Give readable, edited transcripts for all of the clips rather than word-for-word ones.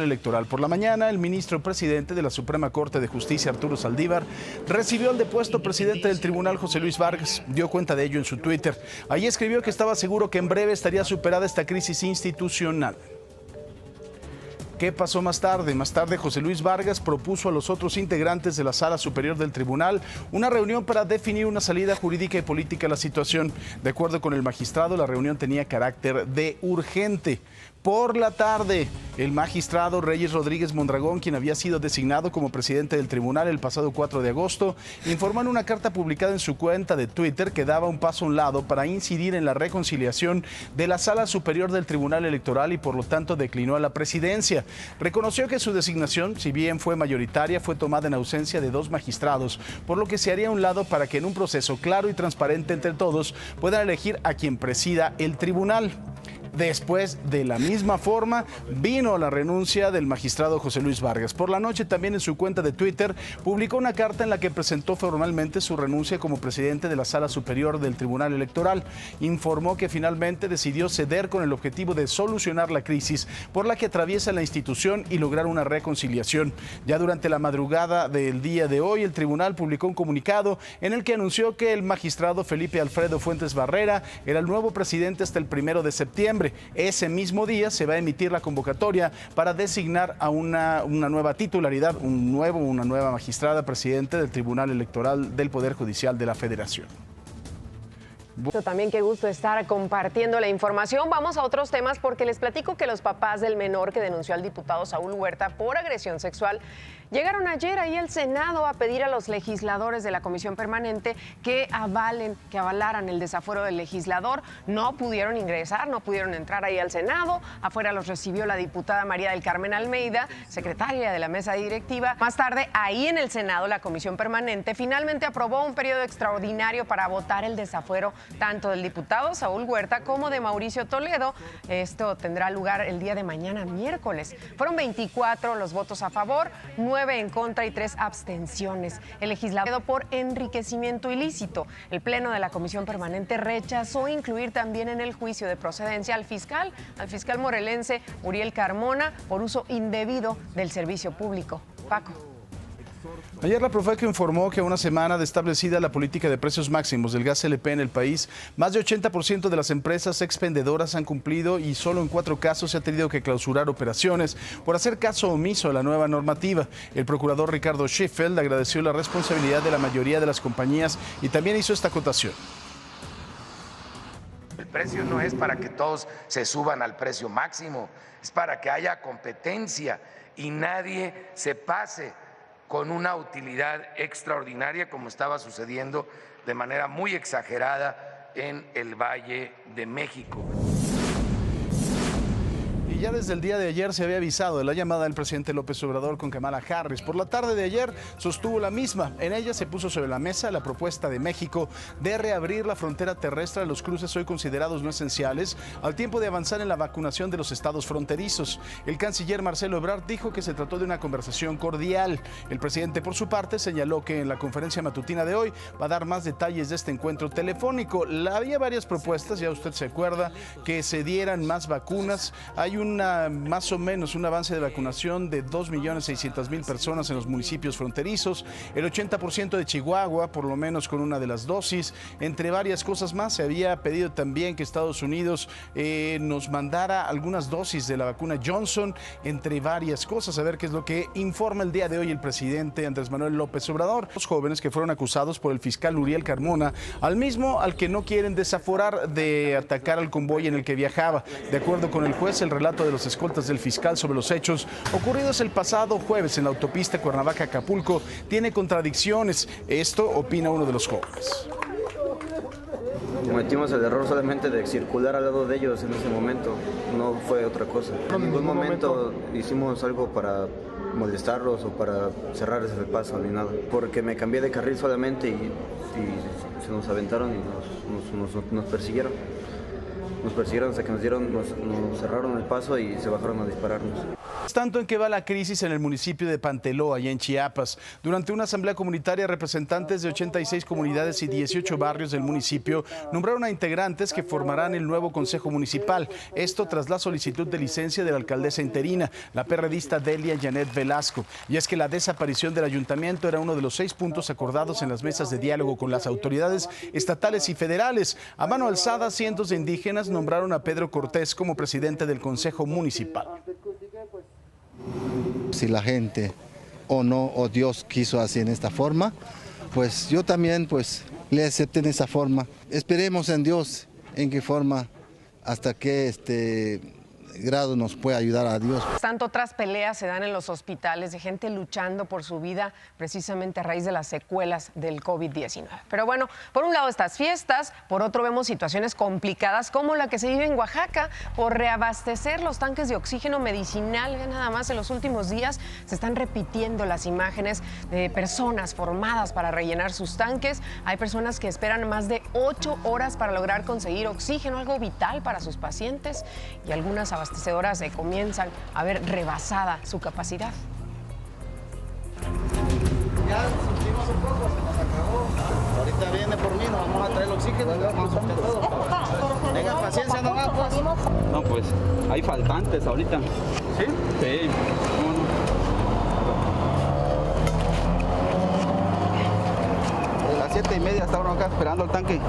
Electoral. Por la mañana, el ministro presidente de la Suprema Corte de Justicia, Arturo Saldívar, recibió al depuesto presidente del tribunal, José Luis Vargas. Dio cuenta de ello en su Twitter. Allí escribió que estaba seguro que en breve estaría superada esta crisis institucional. ¿Qué pasó más tarde? Más tarde, José Luis Vargas propuso a los otros integrantes de la Sala Superior del Tribunal una reunión para definir una salida jurídica y política a la situación. De acuerdo con el magistrado, la reunión tenía carácter de urgente. Por la tarde, el magistrado Reyes Rodríguez Mondragón, quien había sido designado como presidente del tribunal el pasado 4 de agosto, informó en una carta publicada en su cuenta de Twitter que daba un paso a un lado para incidir en la reconciliación de la Sala Superior del Tribunal Electoral y por lo tanto declinó a la presidencia. Reconoció que su designación, si bien fue mayoritaria, fue tomada en ausencia de 2 magistrados, por lo que se haría a un lado para que en un proceso claro y transparente entre todos puedan elegir a quien presida el tribunal. Después, de la misma forma, vino la renuncia del magistrado José Luis Vargas. Por la noche, también en su cuenta de Twitter, publicó una carta en la que presentó formalmente su renuncia como presidente de la Sala Superior del Tribunal Electoral. Informó que finalmente decidió ceder con el objetivo de solucionar la crisis por la que atraviesa la institución y lograr una reconciliación. Ya durante la madrugada del día de hoy, el tribunal publicó un comunicado en el que anunció que el magistrado Felipe Alfredo Fuentes Barrera era el nuevo presidente hasta el 1 de septiembre. Ese mismo día se va a emitir la convocatoria para designar a una nueva titularidad, una nueva magistrada presidente del Tribunal Electoral del Poder Judicial de la Federación. También qué gusto estar compartiendo la información. Vamos a otros temas porque les platico que los papás del menor que denunció al diputado Saúl Huerta por agresión sexual llegaron ayer ahí al Senado a pedir a los legisladores de la Comisión Permanente que avalaran el desafuero del legislador. No pudieron ingresar, no pudieron entrar ahí al Senado. Afuera los recibió la diputada María del Carmen Almeida, secretaria de la mesa directiva. Más tarde, ahí en el Senado, la Comisión Permanente finalmente aprobó un periodo extraordinario para votar el desafuero tanto del diputado Saúl Huerta como de Mauricio Toledo. Esto tendrá lugar el día de mañana, miércoles. Fueron 24 los votos a favor, 9 en contra y 3 abstenciones. El legislador por enriquecimiento ilícito. El Pleno de la Comisión Permanente rechazó incluir también en el juicio de procedencia al fiscal morelense Uriel Carmona por uso indebido del servicio público. Paco. Ayer la Profeco informó que a una semana de establecida la política de precios máximos del gas LP en el país, más de 80% de las empresas expendedoras han cumplido y solo en 4 casos se ha tenido que clausurar operaciones por hacer caso omiso a la nueva normativa. El procurador Ricardo Sheffield agradeció la responsabilidad de la mayoría de las compañías y también hizo esta acotación. El precio no es para que todos se suban al precio máximo, es para que haya competencia y nadie se pase con una utilidad extraordinaria como estaba sucediendo de manera muy exagerada en el Valle de México. Y ya desde el día de ayer se había avisado de la llamada del presidente López Obrador con Kamala Harris. Por la tarde de ayer sostuvo la misma. En ella se puso sobre la mesa la propuesta de México de reabrir la frontera terrestre a los cruces hoy considerados no esenciales, al tiempo de avanzar en la vacunación de los estados fronterizos. El canciller Marcelo Ebrard dijo que se trató de una conversación cordial. El presidente, por su parte, señaló que en la conferencia matutina de hoy va a dar más detalles de este encuentro telefónico. Había varias propuestas, ya usted se acuerda, que se dieran más vacunas. Hay más o menos un avance de vacunación de 2.600.000 personas en los municipios fronterizos, el 80% de Chihuahua, por lo menos con una de las dosis, entre varias cosas más. Se había pedido también que Estados Unidos nos mandara algunas dosis de la vacuna Johnson, entre varias cosas. A ver qué es lo que informa el día de hoy el presidente Andrés Manuel López Obrador. Los jóvenes que fueron acusados por el fiscal Uriel Carmona, al que no quieren desaforar de atacar al convoy en el que viajaba. De acuerdo con el juez, el relato de los escoltas del fiscal sobre los hechos ocurridos el pasado jueves en la autopista Cuernavaca-Acapulco tiene contradicciones. Esto opina uno de los jóvenes. Cometimos el error solamente de circular al lado de ellos en ese momento, no fue otra cosa. En ningún momento hicimos algo para molestarlos o para cerrarles el paso ni nada, porque me cambié de carril solamente y se nos aventaron y nos persiguieron. Nos persiguieron hasta que nos cerraron el paso y se bajaron a dispararnos. Tanto en que va la crisis en el municipio de Panteló, allá en Chiapas. Durante una asamblea comunitaria, representantes de 86 comunidades y 18 barrios del municipio nombraron a integrantes que formarán el nuevo consejo municipal. Esto tras la solicitud de licencia de la alcaldesa interina, la perredista Delia Janet Velasco. Y es que la desaparición del ayuntamiento era uno de los 6 puntos acordados en las mesas de diálogo con las autoridades estatales y federales. A mano alzada, cientos de indígenas nombraron a Pedro Cortés como presidente del consejo municipal. Si la gente o no, o Dios quiso así en esta forma, pues yo también pues le acepté en esa forma. Esperemos en Dios en qué forma, hasta qué grado nos puede ayudar a Dios. Tanto otras peleas se dan en los hospitales de gente luchando por su vida precisamente a raíz de las secuelas del COVID-19. Pero bueno, por un lado estas fiestas, por otro vemos situaciones complicadas como la que se vive en Oaxaca por reabastecer los tanques de oxígeno medicinal. Ya nada más en los últimos días se están repitiendo las imágenes de personas formadas para rellenar sus tanques. Hay personas que esperan más de 8 horas para lograr conseguir oxígeno, algo vital para sus pacientes, y algunas abastecedoras comienzan a ver rebasada su capacidad. Ya surtimos un poco, se nos acabó. Ahorita viene por mí, nos vamos a traer el oxígeno, vamos a buscar todo. Tengan paciencia nomás, pues. No, pues hay faltantes ahorita. ¿Sí? Sí. A las 7:30 estaban acá esperando el tanque.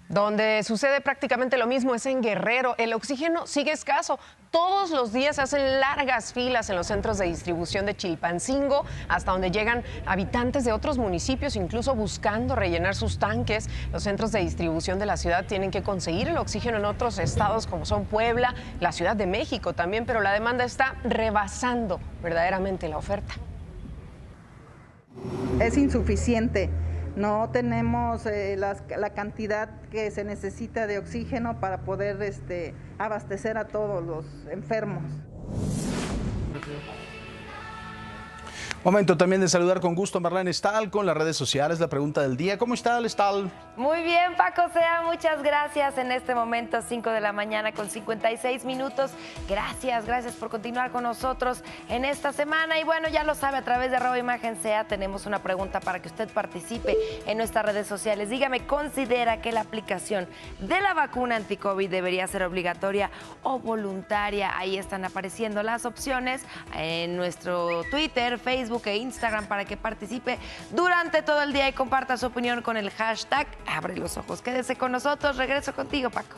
Donde sucede prácticamente lo mismo es en Guerrero. El oxígeno sigue escaso. Todos los días se hacen largas filas en los centros de distribución de Chilpancingo, hasta donde llegan habitantes de otros municipios, incluso buscando rellenar sus tanques. Los centros de distribución de la ciudad tienen que conseguir el oxígeno en otros estados como son Puebla, la Ciudad de México también, pero la demanda está rebasando verdaderamente la oferta. Es insuficiente. No tenemos la cantidad que se necesita de oxígeno para poder abastecer a todos los enfermos. Momento también de saludar con gusto a Marlene Stahl con las redes sociales. La pregunta del día, ¿cómo está Stahl? Muy bien, Paco Sea, muchas gracias. En este momento, 5 de la mañana con 56 minutos. Gracias por continuar con nosotros en esta semana. Y bueno, ya lo sabe, a través de @ImagenSea tenemos una pregunta para que usted participe en nuestras redes sociales. Dígame, ¿considera que la aplicación de la vacuna anti-COVID debería ser obligatoria o voluntaria? Ahí están apareciendo las opciones en nuestro Twitter, Facebook e Instagram para que participe durante todo el día y comparta su opinión con el hashtag Abre los Ojos. Quédese con nosotros. Regreso contigo, Paco.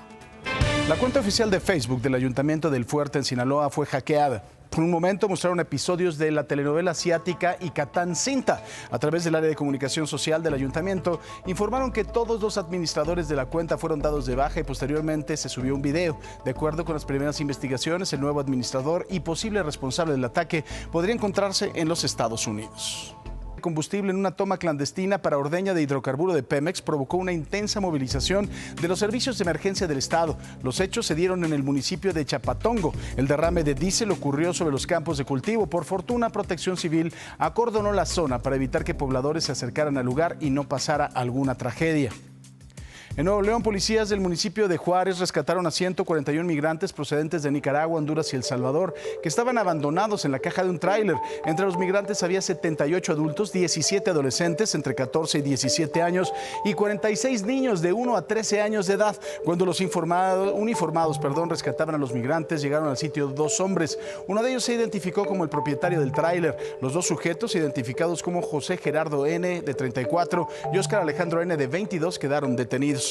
La cuenta oficial de Facebook del Ayuntamiento del Fuerte en Sinaloa fue hackeada. Por un momento mostraron episodios de la telenovela asiática Icatán Cinta. A través del área de comunicación social del ayuntamiento, informaron que todos los administradores de la cuenta fueron dados de baja y posteriormente se subió un video. De acuerdo con las primeras investigaciones, el nuevo administrador y posible responsable del ataque podría encontrarse en los Estados Unidos. Combustible en una toma clandestina para ordeña de hidrocarburo de Pemex provocó una intensa movilización de los servicios de emergencia del estado. Los hechos se dieron en el municipio de Chapatongo. El derrame de diésel ocurrió sobre los campos de cultivo. Por fortuna, Protección Civil acordonó la zona para evitar que pobladores se acercaran al lugar y no pasara alguna tragedia. En Nuevo León, policías del municipio de Juárez rescataron a 141 migrantes procedentes de Nicaragua, Honduras y El Salvador, que estaban abandonados en la caja de un tráiler. Entre los migrantes había 78 adultos, 17 adolescentes entre 14 y 17 años y 46 niños de 1 a 13 años de edad. Cuando los uniformados rescataban a los migrantes, llegaron al sitio 2 hombres. Uno de ellos se identificó como el propietario del tráiler. Los 2 sujetos, identificados como José Gerardo N., de 34, y Óscar Alejandro N., de 22, quedaron detenidos.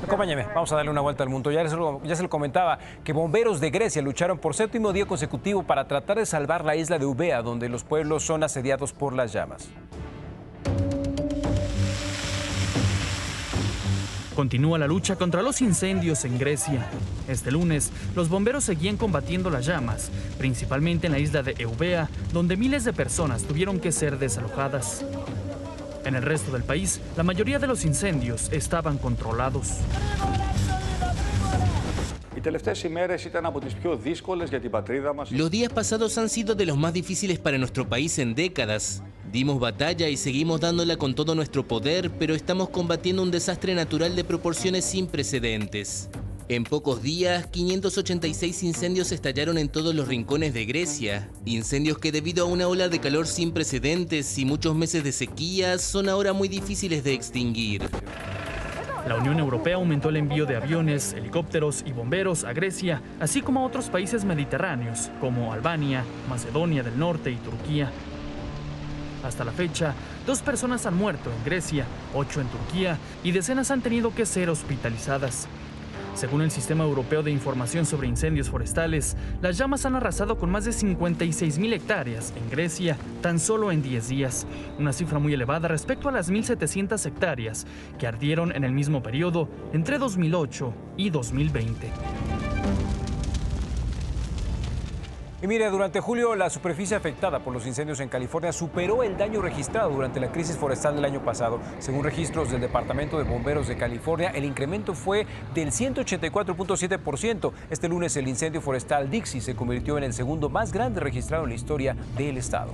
Acompáñame, vamos a darle una vuelta al mundo. Ya se lo comentaba que bomberos de Grecia lucharon por 7º día consecutivo para tratar de salvar la isla de Eubea, donde los pueblos son asediados por las llamas. Continúa la lucha contra los incendios en Grecia. Este lunes, los bomberos seguían combatiendo las llamas, principalmente en la isla de Eubea, donde miles de personas tuvieron que ser desalojadas. En el resto del país, la mayoría de los incendios estaban controlados. Los días pasados han sido de los más difíciles para nuestro país en décadas. Dimos batalla y seguimos dándola con todo nuestro poder, pero estamos combatiendo un desastre natural de proporciones sin precedentes. En pocos días, 586 incendios estallaron en todos los rincones de Grecia. Incendios que debido a una ola de calor sin precedentes y muchos meses de sequía, son ahora muy difíciles de extinguir. La Unión Europea aumentó el envío de aviones, helicópteros y bomberos a Grecia, así como a otros países mediterráneos, como Albania, Macedonia del Norte y Turquía. Hasta la fecha, 2 personas han muerto en Grecia, 8 en Turquía y decenas han tenido que ser hospitalizadas. Según el Sistema Europeo de Información sobre Incendios Forestales, las llamas han arrasado con más de 56.000 hectáreas en Grecia tan solo en 10 días, una cifra muy elevada respecto a las 1.700 hectáreas que ardieron en el mismo periodo entre 2008 y 2020. Y mire, durante julio la superficie afectada por los incendios en California superó el daño registrado durante la crisis forestal del año pasado. Según registros del Departamento de Bomberos de California, el incremento fue del 184.7%. Este lunes el incendio forestal Dixie se convirtió en el segundo más grande registrado en la historia del estado.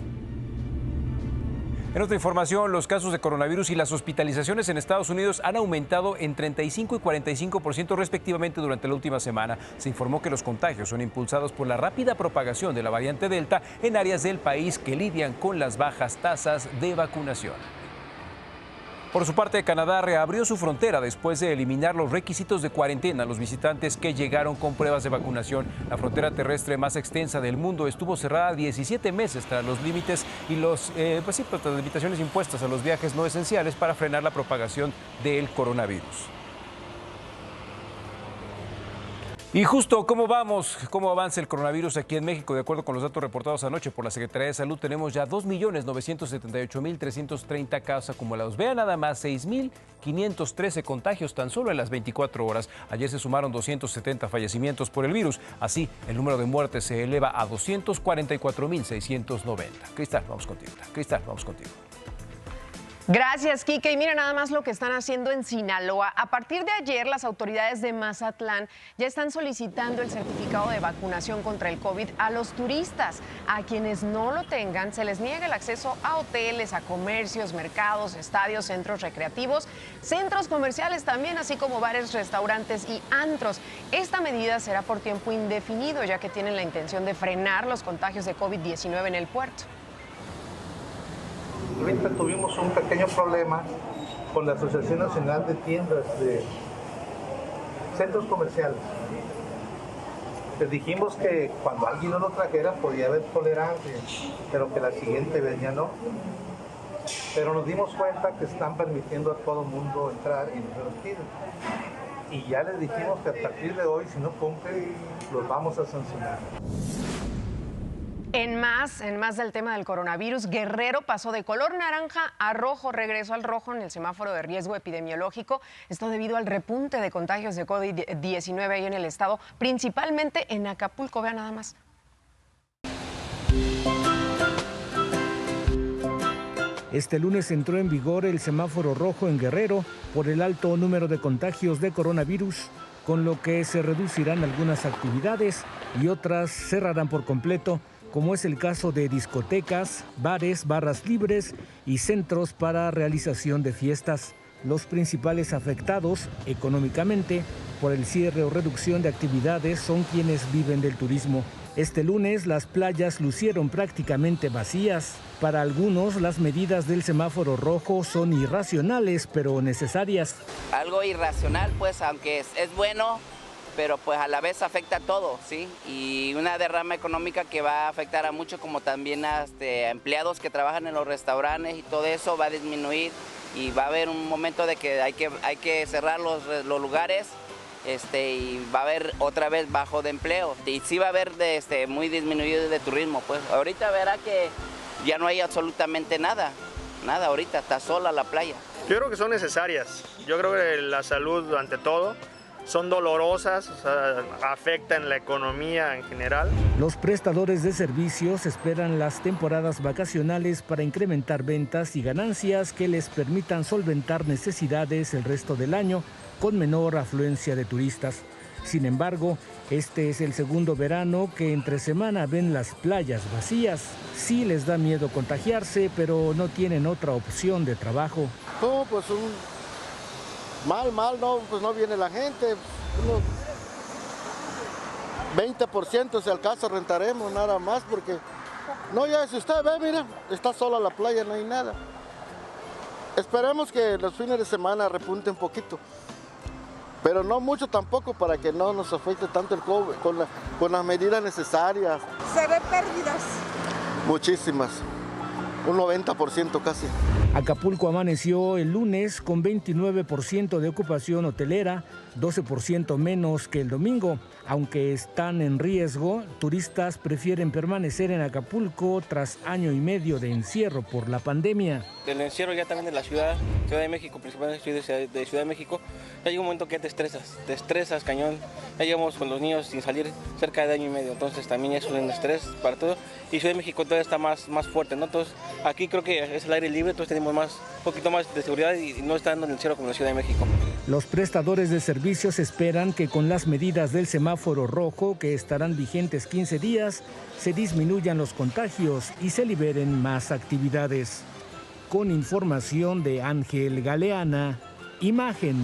En otra información, los casos de coronavirus y las hospitalizaciones en Estados Unidos han aumentado en 35 y 45% respectivamente durante la última semana. Se informó que los contagios son impulsados por la rápida propagación de la variante Delta en áreas del país que lidian con las bajas tasas de vacunación. Por su parte, Canadá reabrió su frontera después de eliminar los requisitos de cuarentena a los visitantes que llegaron con pruebas de vacunación. La frontera terrestre más extensa del mundo estuvo cerrada 17 meses tras los límites y las limitaciones impuestas a los viajes no esenciales para frenar la propagación del coronavirus. Y justo, ¿cómo vamos? ¿Cómo avanza el coronavirus aquí en México? De acuerdo con los datos reportados anoche por la Secretaría de Salud, tenemos ya 2.978.330 casos acumulados. Vean nada más, 6.513 contagios tan solo en las 24 horas. Ayer se sumaron 270 fallecimientos por el virus. Así, el número de muertes se eleva a 244.690. Cristal, vamos contigo. Cristal, vamos contigo. Gracias, Quique. Y mira nada más lo que están haciendo en Sinaloa. A partir de ayer, las autoridades de Mazatlán ya están solicitando el certificado de vacunación contra el COVID a los turistas. A quienes no lo tengan, se les niega el acceso a hoteles, a comercios, mercados, estadios, centros recreativos, centros comerciales también, así como bares, restaurantes y antros. Esta medida será por tiempo indefinido, ya que tienen la intención de frenar los contagios de COVID-19 en el puerto. Ahorita tuvimos un pequeño problema con la Asociación Nacional de Tiendas de Centros Comerciales. Les dijimos que cuando alguien no lo trajera podía haber tolerancia, pero que la siguiente vez ya no. Pero nos dimos cuenta que están permitiendo a todo mundo entrar y no se los piden. Y ya les dijimos que a partir de hoy, si no cumplen, los vamos a sancionar. En más del tema del coronavirus, Guerrero pasó de color naranja a rojo, regresó al rojo en el semáforo de riesgo epidemiológico. Esto debido al repunte de contagios de COVID-19 ahí en el estado, principalmente en Acapulco. Vean nada más. Este lunes entró en vigor el semáforo rojo en Guerrero por el alto número de contagios de coronavirus, con lo que se reducirán algunas actividades y otras cerrarán por completo, como es el caso de discotecas, bares, barras libres y centros para realización de fiestas. Los principales afectados económicamente por el cierre o reducción de actividades son quienes viven del turismo. Este lunes las playas lucieron prácticamente vacías. Para algunos las medidas del semáforo rojo son irracionales, pero necesarias. Algo irracional, pues, aunque es bueno, pero pues a la vez afecta a todo, ¿sí? Y una derrama económica que va a afectar a mucho, como también a empleados que trabajan en los restaurantes, y todo eso va a disminuir y va a haber un momento de que hay que cerrar los lugares, y va a haber otra vez bajo de empleo, y sí va a haber muy disminuido de turismo. Pues ahorita verá que ya no hay absolutamente nada, ahorita está sola la playa. Yo creo que son necesarias, yo creo que la salud ante todo. Son dolorosas, afectan la economía en general. Los prestadores de servicios esperan las temporadas vacacionales para incrementar ventas y ganancias que les permitan solventar necesidades el resto del año con menor afluencia de turistas. Sin embargo, este es el segundo verano que entre semana ven las playas vacías. Sí les da miedo contagiarse, pero no tienen otra opción de trabajo. No, pues no, pues no viene la gente. 20% si al caso rentaremos nada más, porque no, ya si usted ve, mire, está sola la playa, no hay nada. Esperemos que los fines de semana repunte un poquito, pero no mucho tampoco para que no nos afecte tanto el COVID, con las medidas necesarias. ¿Se ven pérdidas? Muchísimas, un 90% casi. Acapulco amaneció el lunes con 29% de ocupación hotelera, 12% menos que el domingo. Aunque están en riesgo, turistas prefieren permanecer en Acapulco tras año y medio de encierro por la pandemia. Del encierro ya también de la Ciudad de México, principalmente de Ciudad de México, ya llega un momento que te estresas cañón. Ya llegamos con los niños sin salir cerca de año y medio, entonces también es un estrés para todo. Y Ciudad de México todavía está más fuerte, ¿no? Entonces aquí creo que es el aire libre, entonces tenemos un poquito más de seguridad y no está dando el encierro como la Ciudad de México. Los prestadores de servicios esperan que con las medidas del semáforo rojo, que estarán vigentes 15 días, se disminuyan los contagios y se liberen más actividades. Con información de Ángel Galeana, Imagen.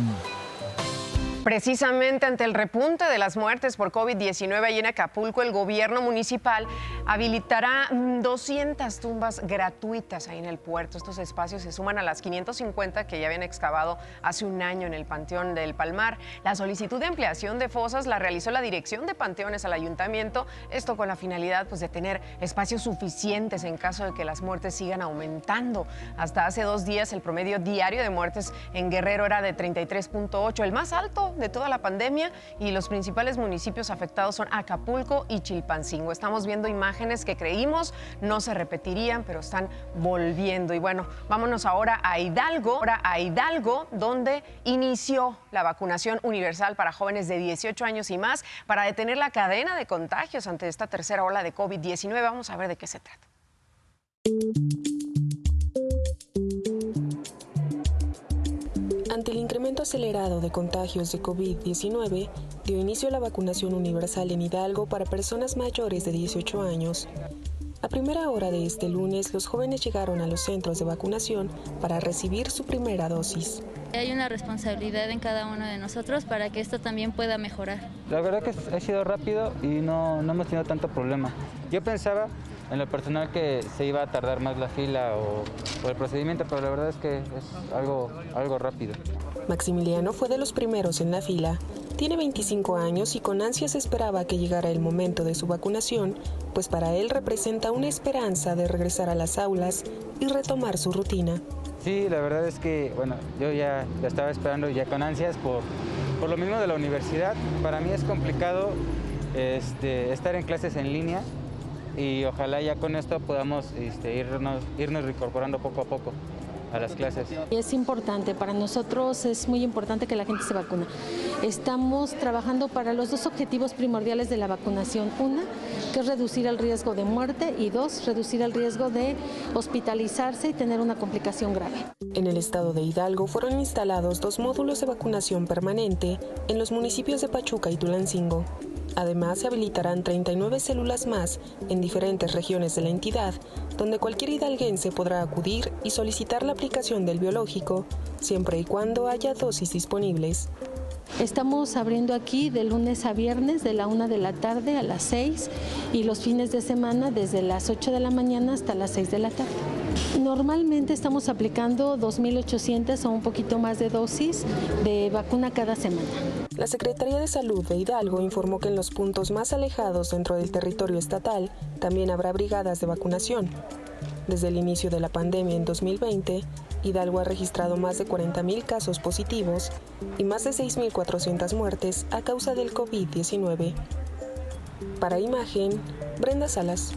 Precisamente ante el repunte de las muertes por COVID-19 ahí en Acapulco, el gobierno municipal habilitará 200 tumbas gratuitas ahí en el puerto. Estos espacios se suman a las 550 que ya habían excavado hace un año en el Panteón del Palmar. La solicitud de ampliación de fosas la realizó la Dirección de Panteones al Ayuntamiento, esto con la finalidad de tener espacios suficientes en caso de que las muertes sigan aumentando. Hasta hace 2 días el promedio diario de muertes en Guerrero era de 33.8, el más alto de toda la pandemia, y los principales municipios afectados son Acapulco y Chilpancingo. Estamos viendo imágenes que creímos no se repetirían, pero están volviendo. Y bueno, vámonos ahora a Hidalgo, donde inició la vacunación universal para jóvenes de 18 años y más para detener la cadena de contagios ante esta tercera ola de COVID-19. Vamos a ver de qué se trata. Ante el incremento acelerado de contagios de COVID-19, dio inicio a la vacunación universal en Hidalgo para personas mayores de 18 años. A primera hora de este lunes, los jóvenes llegaron a los centros de vacunación para recibir su primera dosis. Hay una responsabilidad en cada uno de nosotros para que esto también pueda mejorar. La verdad que ha sido rápido y no hemos tenido tanto problema. Yo pensaba en lo personal que se iba a tardar más la fila o el procedimiento, pero la verdad es que es algo rápido. Maximiliano fue de los primeros en la fila. Tiene 25 años y con ansias esperaba que llegara el momento de su vacunación, pues para él representa una esperanza de regresar a las aulas y retomar su rutina. Sí, la verdad es que, bueno, yo ya estaba esperando ya con ansias por lo mismo de la universidad. Para mí es complicado estar en clases en línea y ojalá ya con esto podamos irnos reincorporando poco a poco a las clases. Es importante, para nosotros es muy importante que la gente se vacune. Estamos trabajando para los 2 objetivos primordiales de la vacunación. Una, que es reducir el riesgo de muerte, y 2, reducir el riesgo de hospitalizarse y tener una complicación grave. En el estado de Hidalgo fueron instalados 2 módulos de vacunación permanente en los municipios de Pachuca y Tulancingo. Además, se habilitarán 39 células más en diferentes regiones de la entidad, donde cualquier hidalguense podrá acudir y solicitar la aplicación del biológico, siempre y cuando haya dosis disponibles. Estamos abriendo aquí de lunes a viernes de la 1 de la tarde a las 6 y los fines de semana desde las 8 de la mañana hasta las 6 de la tarde. Normalmente estamos aplicando 2.800 o un poquito más de dosis de vacuna cada semana. La Secretaría de Salud de Hidalgo informó que en los puntos más alejados dentro del territorio estatal también habrá brigadas de vacunación. Desde el inicio de la pandemia en 2020, Hidalgo ha registrado más de 40.000 casos positivos y más de 6.400 muertes a causa del COVID-19. Para Imagen, Brenda Salas.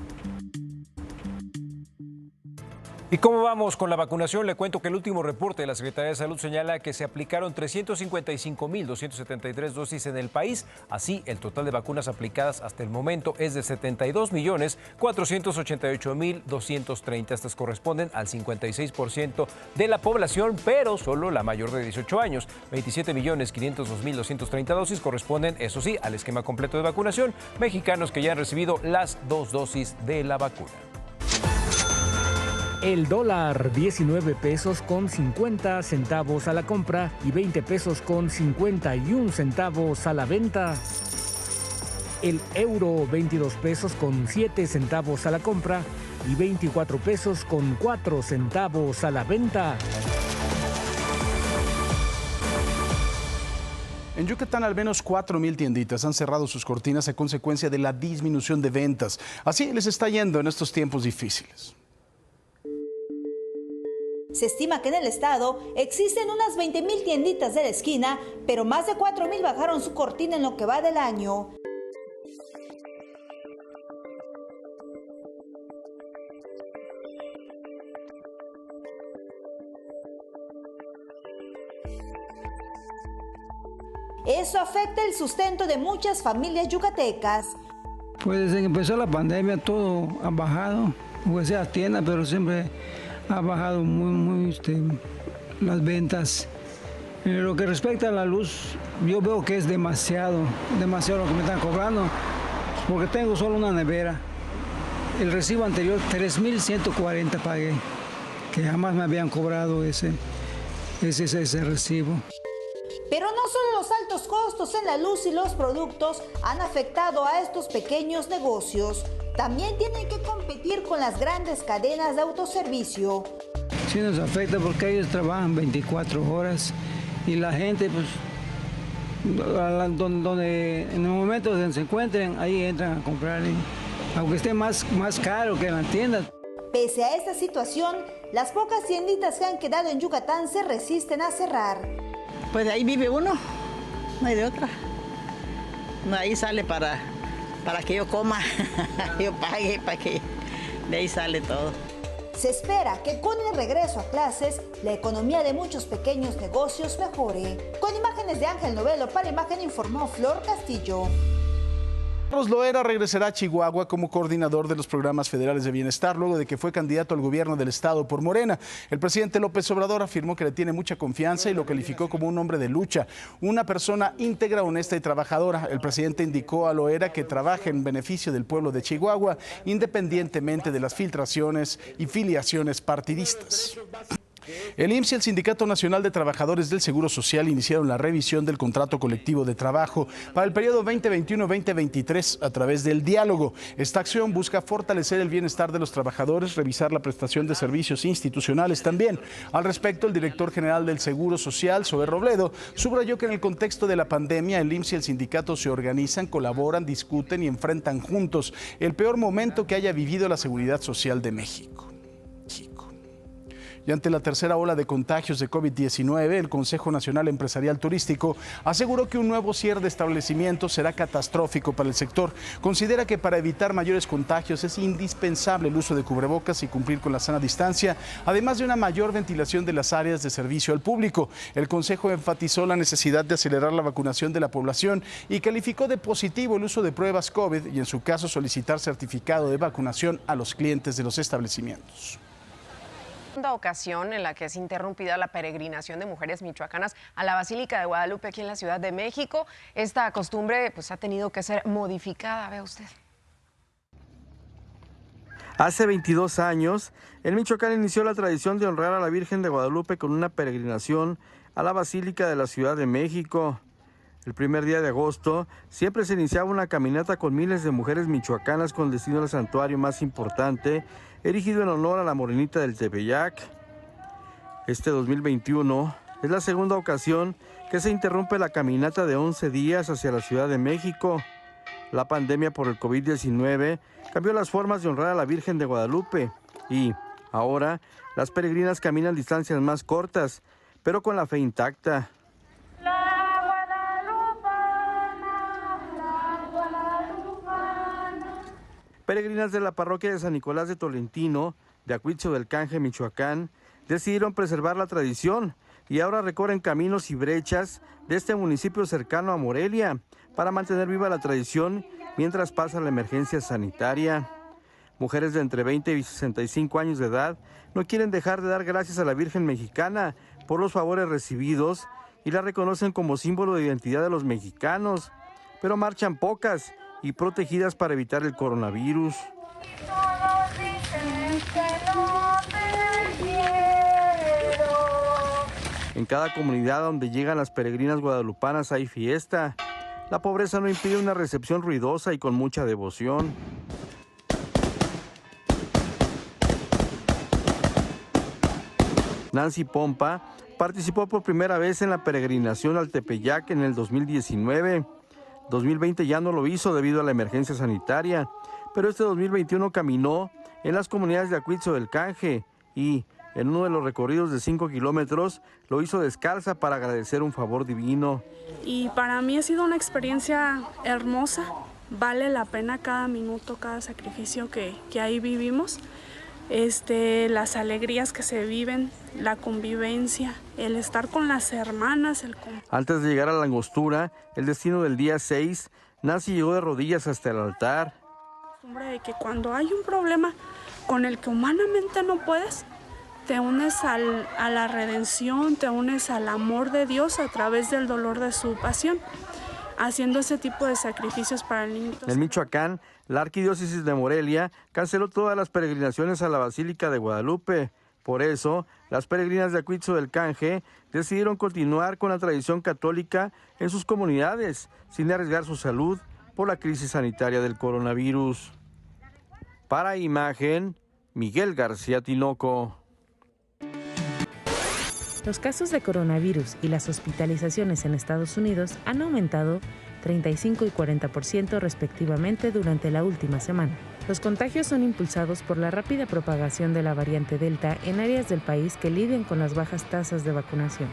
¿Y cómo vamos con la vacunación? Le cuento que el último reporte de la Secretaría de Salud señala que se aplicaron 355.273 dosis en el país. Así, el total de vacunas aplicadas hasta el momento es de 72.488.230. Estas corresponden al 56% de la población, pero solo la mayor de 18 años. 27.502.230 dosis corresponden, eso sí, al esquema completo de vacunación. Mexicanos que ya han recibido las 2 dosis de la vacuna. El dólar, 19 pesos con 50 centavos a la compra y 20 pesos con 51 centavos a la venta. El euro, 22 pesos con 7 centavos a la compra y 24 pesos con 4 centavos a la venta. En Yucatán, al menos 4,000 tienditas han cerrado sus cortinas a consecuencia de la disminución de ventas. Así les está yendo en estos tiempos difíciles. Se estima que en el estado existen unas 20,000 tienditas de la esquina, pero más de 4,000 bajaron su cortina en lo que va del año. Eso afecta el sustento de muchas familias yucatecas. Pues desde que empezó la pandemia todo ha bajado, o sea tiendas, pero siempre ha bajado muy las ventas. En lo que respecta a la luz, yo veo que es demasiado lo que me están cobrando, porque tengo solo una nevera. El recibo anterior, 3,140 pagué, que jamás me habían cobrado ese recibo. Pero no solo los altos costos en la luz y los productos han afectado a estos pequeños negocios. También tienen que competir con las grandes cadenas de autoservicio. Sí nos afecta porque ellos trabajan 24 horas y la gente, pues, donde en el momento donde se encuentren, ahí entran a comprar, aunque esté más caro que en la tienda. Pese a esta situación, las pocas tienditas que han quedado en Yucatán se resisten a cerrar. Pues de ahí vive uno, no hay de otra. No, ahí sale para que yo coma, yo pague, para que de ahí sale todo. Se espera que con el regreso a clases, la economía de muchos pequeños negocios mejore. Con imágenes de Ángel Novelo, para Imagen informó Flor Castillo. Carlos Loera regresará a Chihuahua como coordinador de los programas federales de bienestar luego de que fue candidato al gobierno del estado por Morena. El presidente López Obrador afirmó que le tiene mucha confianza y lo calificó como un hombre de lucha, una persona íntegra, honesta y trabajadora. El presidente indicó a Loera que trabaja en beneficio del pueblo de Chihuahua, independientemente de las filtraciones y filiaciones partidistas. El IMSS y el Sindicato Nacional de Trabajadores del Seguro Social iniciaron la revisión del contrato colectivo de trabajo para el periodo 2021-2023 a través del diálogo. Esta acción busca fortalecer el bienestar de los trabajadores, revisar la prestación de servicios institucionales también. Al respecto, el director general del Seguro Social, Zoé Robledo, subrayó que en el contexto de la pandemia, el IMSS y el sindicato se organizan, colaboran, discuten y enfrentan juntos el peor momento que haya vivido la Seguridad Social de México. Y ante la tercera ola de contagios de COVID-19, el Consejo Nacional Empresarial Turístico aseguró que un nuevo cierre de establecimientos será catastrófico para el sector. Considera que para evitar mayores contagios es indispensable el uso de cubrebocas y cumplir con la sana distancia, además de una mayor ventilación de las áreas de servicio al público. El Consejo enfatizó la necesidad de acelerar la vacunación de la población y calificó de positivo el uso de pruebas COVID y en su caso solicitar certificado de vacunación a los clientes de los establecimientos. Segunda ocasión en la que es interrumpida la peregrinación de mujeres michoacanas a la Basílica de Guadalupe aquí en la Ciudad de México. Esta costumbre pues ha tenido que ser modificada, vea usted. Hace 22 años, en Michoacán inició la tradición de honrar a la Virgen de Guadalupe con una peregrinación a la Basílica de la Ciudad de México. El primer día de agosto siempre se iniciaba una caminata con miles de mujeres michoacanas con destino al santuario más importante, erigido en honor a la Morenita del Tepeyac. Este 2021 es la segunda ocasión que se interrumpe la caminata de 11 días hacia la Ciudad de México. La pandemia por el COVID-19 cambió las formas de honrar a la Virgen de Guadalupe y ahora las peregrinas caminan distancias más cortas, pero con la fe intacta. Peregrinas de la parroquia de San Nicolás de Tolentino de Acuitzeo del Canje, Michoacán, decidieron preservar la tradición y ahora recorren caminos y brechas de este municipio cercano a Morelia para mantener viva la tradición mientras pasa la emergencia sanitaria. Mujeres de entre 20 y 65 años de edad no quieren dejar de dar gracias a la Virgen mexicana por los favores recibidos y la reconocen como símbolo de identidad de los mexicanos, pero marchan pocas y protegidas para evitar el coronavirus. En cada comunidad donde llegan las peregrinas guadalupanas hay fiesta. La pobreza no impide una recepción ruidosa y con mucha devoción. Nancy Pompa participó por primera vez en la peregrinación al Tepeyac en el 2019. 2020 ya no lo hizo debido a la emergencia sanitaria, pero este 2021 caminó en las comunidades de Acuitzeo del Canje y en uno de los recorridos de 5 kilómetros lo hizo descalza para agradecer un favor divino. Y para mí ha sido una experiencia hermosa, vale la pena cada minuto, cada sacrificio que ahí vivimos. Las alegrías que se viven, la convivencia, el estar con las hermanas. Antes de llegar a la Angostura, el destino del día 6, Nancy llegó de rodillas hasta el altar. De que cuando hay un problema con el que humanamente no puedes, te unes a la redención, te unes al amor de Dios a través del dolor de su pasión, haciendo ese tipo de sacrificios para el niño. En Michoacán, la Arquidiócesis de Morelia canceló todas las peregrinaciones a la Basílica de Guadalupe. Por eso, las peregrinas de Acuitzeo del Canje decidieron continuar con la tradición católica en sus comunidades, sin arriesgar su salud por la crisis sanitaria del coronavirus. Para Imagen, Miguel García Tinoco. Los casos de coronavirus y las hospitalizaciones en Estados Unidos han aumentado 35 y 40% respectivamente durante la última semana. Los contagios son impulsados por la rápida propagación de la variante Delta en áreas del país que lidian con las bajas tasas de vacunación.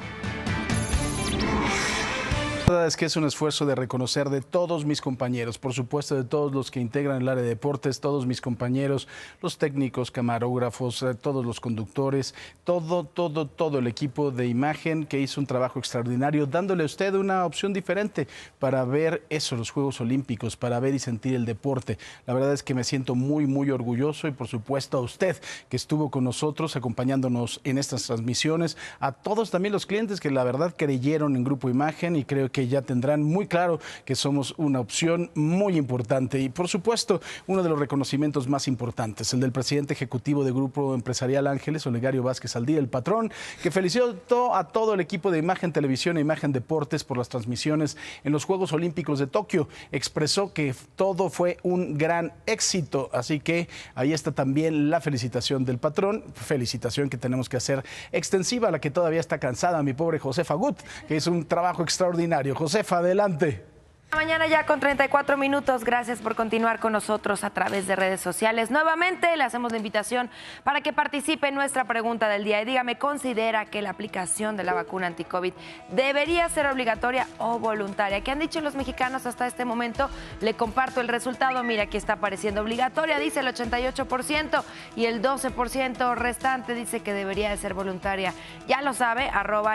La verdad es que es un esfuerzo de reconocer de todos mis compañeros, por supuesto de todos los que integran el área de deportes, todos mis compañeros, los técnicos, camarógrafos, todos los conductores, todo el equipo de Imagen que hizo un trabajo extraordinario, dándole a usted una opción diferente para ver eso, los Juegos Olímpicos, para ver y sentir el deporte. La verdad es que me siento muy orgulloso y por supuesto a usted que estuvo con nosotros acompañándonos en estas transmisiones, a todos también los clientes que la verdad creyeron en Grupo Imagen y creo que ya tendrán muy claro que somos una opción muy importante y por supuesto uno de los reconocimientos más importantes, el del presidente ejecutivo de Grupo Empresarial Ángeles, Olegario Vázquez Aldía, el patrón, que felicitó a todo el equipo de Imagen Televisión e Imagen Deportes por las transmisiones en los Juegos Olímpicos de Tokio. Expresó que todo fue un gran éxito, así que ahí está también la felicitación del patrón, felicitación que tenemos que hacer extensiva a la que todavía está cansada, mi pobre Josefa Gut, que hizo un trabajo extraordinario. Josefa, adelante. Mañana ya con 34 minutos. Gracias por continuar con nosotros a través de redes sociales. Nuevamente le hacemos la invitación para que participe en nuestra pregunta del día. Y dígame, ¿considera que la aplicación de la vacuna anti-COVID debería ser obligatoria o voluntaria? ¿Qué han dicho los mexicanos hasta este momento? Le comparto el resultado. Mira, aquí está apareciendo obligatoria, dice el 88%, y el 12% restante dice que debería de ser voluntaria. Ya lo sabe,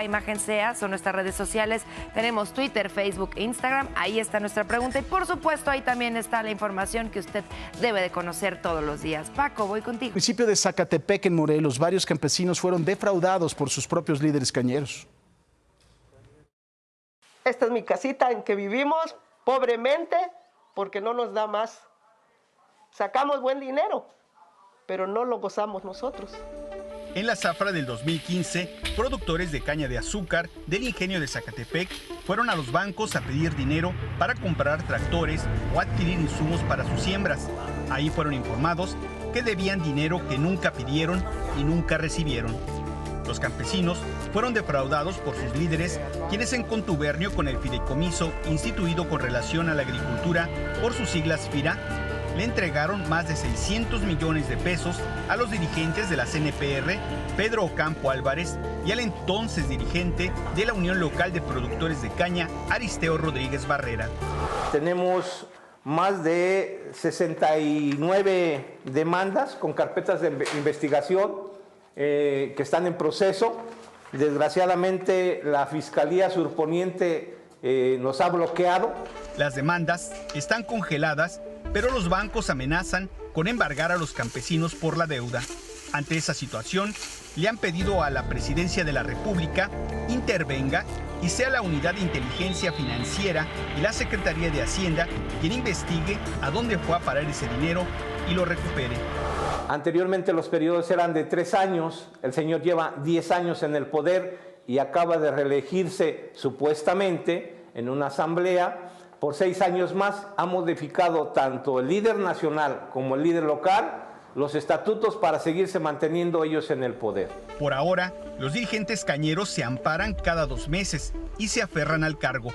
@ImagenSea son nuestras redes sociales. Tenemos Twitter, Facebook e Instagram. Ahí está nuestra pregunta y por supuesto ahí también está la información que usted debe de conocer todos los días. Paco, voy contigo. En el municipio de Zacatepec, en Morelos, varios campesinos fueron defraudados por sus propios líderes cañeros. Esta es mi casita en que vivimos pobremente porque no nos da más. Sacamos buen dinero, pero no lo gozamos nosotros. En la zafra del 2015, productores de caña de azúcar del ingenio de Zacatepec fueron a los bancos a pedir dinero para comprar tractores o adquirir insumos para sus siembras. Ahí fueron informados que debían dinero que nunca pidieron y nunca recibieron. Los campesinos fueron defraudados por sus líderes, quienes en contubernio con el fideicomiso instituido con relación a la agricultura, por sus siglas FIRA, le entregaron más de 600 millones de pesos a los dirigentes de la CNPR, Pedro Ocampo Álvarez, y al entonces dirigente de la Unión Local de Productores de Caña, Aristeo Rodríguez Barrera. Tenemos más de 69 demandas con carpetas de investigación que están en proceso. Desgraciadamente, la Fiscalía Surponiente nos ha bloqueado. Las demandas están congeladas, pero los bancos amenazan con embargar a los campesinos por la deuda. Ante esa situación, le han pedido a la Presidencia de la República intervenga y sea la Unidad de Inteligencia Financiera y la Secretaría de Hacienda quien investigue a dónde fue a parar ese dinero y lo recupere. Anteriormente los periodos eran de 3 años, el señor lleva 10 años en el poder y acaba de reelegirse supuestamente en una asamblea por 6 años más. Ha modificado tanto el líder nacional como el líder local los estatutos para seguirse manteniendo ellos en el poder. Por ahora, los dirigentes cañeros se amparan cada 2 meses y se aferran al cargo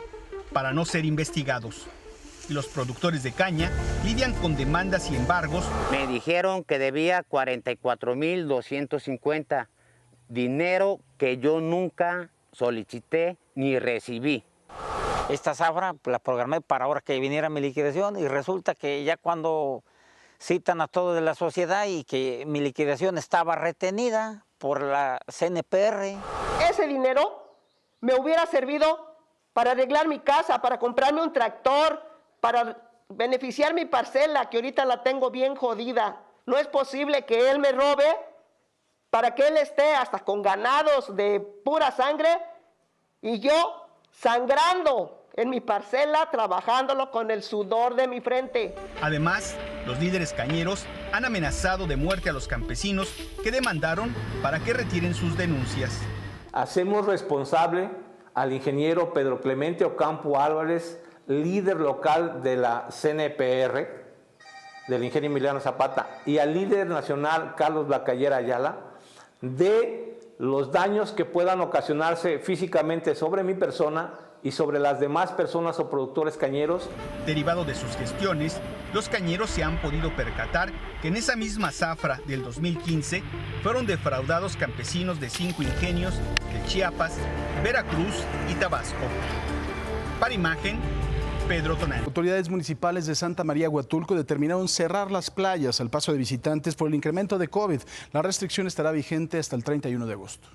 para no ser investigados. Los productores de caña lidian con demandas y embargos. Me dijeron que debía 44,250, dinero que yo nunca solicité ni recibí. Esta zafra la programé para ahora que viniera mi liquidación y resulta que ya cuando citan a todos de la sociedad y que mi liquidación estaba retenida por la CNPR. Ese dinero me hubiera servido para arreglar mi casa, para comprarme un tractor, para beneficiar mi parcela, que ahorita la tengo bien jodida. No es posible que él me robe para que él esté hasta con ganados de pura sangre y yo sangrando en mi parcela, trabajándolo con el sudor de mi frente. Además, los líderes cañeros han amenazado de muerte a los campesinos que demandaron para que retiren sus denuncias. Hacemos responsable al ingeniero Pedro Clemente Ocampo Álvarez, líder local de la CNPR, del ingeniero Emiliano Zapata, y al líder nacional Carlos Bacallera Ayala, de los daños que puedan ocasionarse físicamente sobre mi persona y sobre las demás personas o productores cañeros. Derivado de sus gestiones, los cañeros se han podido percatar que en esa misma zafra del 2015 fueron defraudados campesinos de 5 ingenios de Chiapas, Veracruz y Tabasco. Para Imagen, Pedro Tonal. Autoridades municipales de Santa María Huatulco determinaron cerrar las playas al paso de visitantes por el incremento de COVID. La restricción estará vigente hasta el 31 de agosto.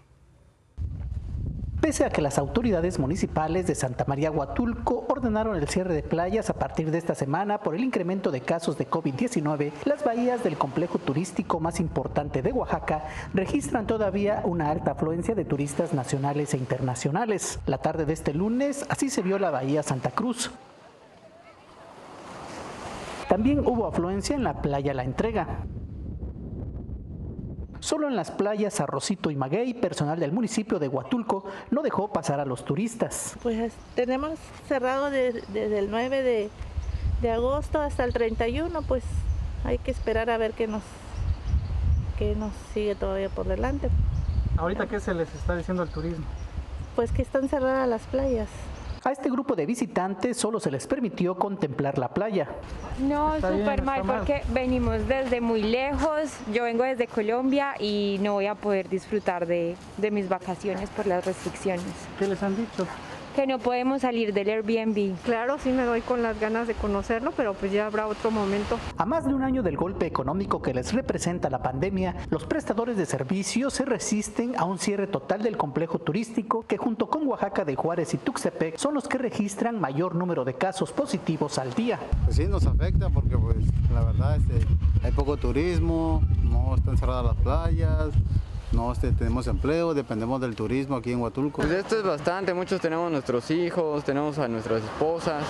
Pese a que las autoridades municipales de Santa María Huatulco ordenaron el cierre de playas a partir de esta semana por el incremento de casos de COVID-19, las bahías del complejo turístico más importante de Oaxaca registran todavía una alta afluencia de turistas nacionales e internacionales. La tarde de este lunes así se vio la bahía Santa Cruz. También hubo afluencia en la playa La Entrega. Solo en las playas Arrocito y Maguey, personal del municipio de Huatulco no dejó pasar a los turistas. Pues tenemos cerrado desde el 9 de agosto hasta el 31, pues hay que esperar a ver qué nos sigue todavía por delante. ¿Ahorita qué se les está diciendo al turismo? Pues que están cerradas las playas. A este grupo de visitantes solo se les permitió contemplar la playa. No, súper mal porque venimos desde muy lejos, yo vengo desde Colombia y no voy a poder disfrutar de mis vacaciones por las restricciones. ¿Qué les han dicho? Que no podemos salir del Airbnb. Claro, sí me doy con las ganas de conocerlo, pero pues ya habrá otro momento. A más de un año del golpe económico que les representa la pandemia, los prestadores de servicios se resisten a un cierre total del complejo turístico que junto con Oaxaca de Juárez y Tuxtepec son los que registran mayor número de casos positivos al día. Pues sí, nos afecta porque pues la verdad hay poco turismo, no están cerradas las playas. No tenemos empleo, dependemos del turismo aquí en Huatulco. Pues esto es bastante, muchos tenemos nuestros hijos, tenemos a nuestras esposas.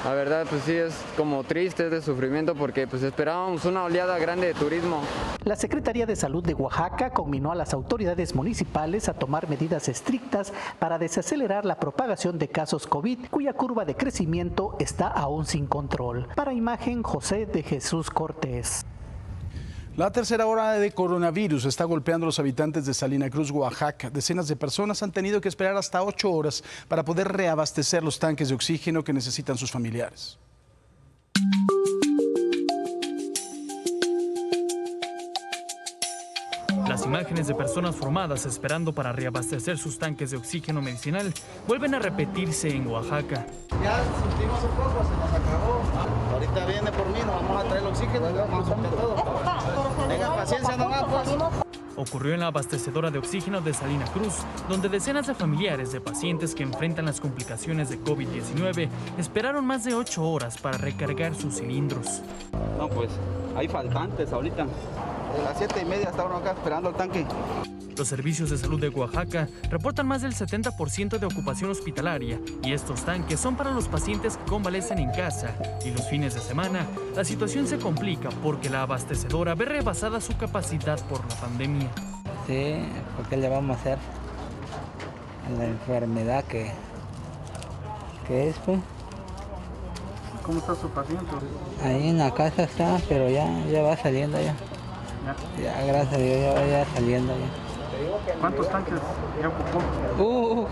La verdad, pues sí, es como triste, es de sufrimiento porque pues esperábamos una oleada grande de turismo. La Secretaría de Salud de Oaxaca conminó a las autoridades municipales a tomar medidas estrictas para desacelerar la propagación de casos COVID, cuya curva de crecimiento está aún sin control. Para Imagen, José de Jesús Cortés. La tercera ola de coronavirus está golpeando a los habitantes de Salina Cruz, Oaxaca. Decenas de personas han tenido que esperar hasta 8 horas para poder reabastecer los tanques de oxígeno que necesitan sus familiares. Las imágenes de personas formadas esperando para reabastecer sus tanques de oxígeno medicinal vuelven a repetirse en Oaxaca. Ya sentimos un poco, se nos acabó. Ahorita ahorita viene por mí, nos vamos a traer el oxígeno, vamos a hacer todo. Tengan paciencia nomás, pues. Ocurrió en la abastecedora de oxígeno de Salina Cruz, donde decenas de familiares de pacientes que enfrentan las complicaciones de COVID-19 esperaron más de 8 horas para recargar sus cilindros. No, pues hay faltantes ahorita. A las 7:30 está uno acá esperando el tanque. Los servicios de salud de Oaxaca reportan más del 70% de ocupación hospitalaria y estos tanques son para los pacientes que convalecen en casa. Y los fines de semana, la situación se complica porque la abastecedora ve rebasada su capacidad por la pandemia. Sí, porque le vamos a hacer la enfermedad que es, pues. ¿Cómo está su paciente? Ahí en la casa está, pero ya va saliendo ya. Ya, gracias a Dios, ya va saliendo ya. ¿Cuántos tanques ya ocupó?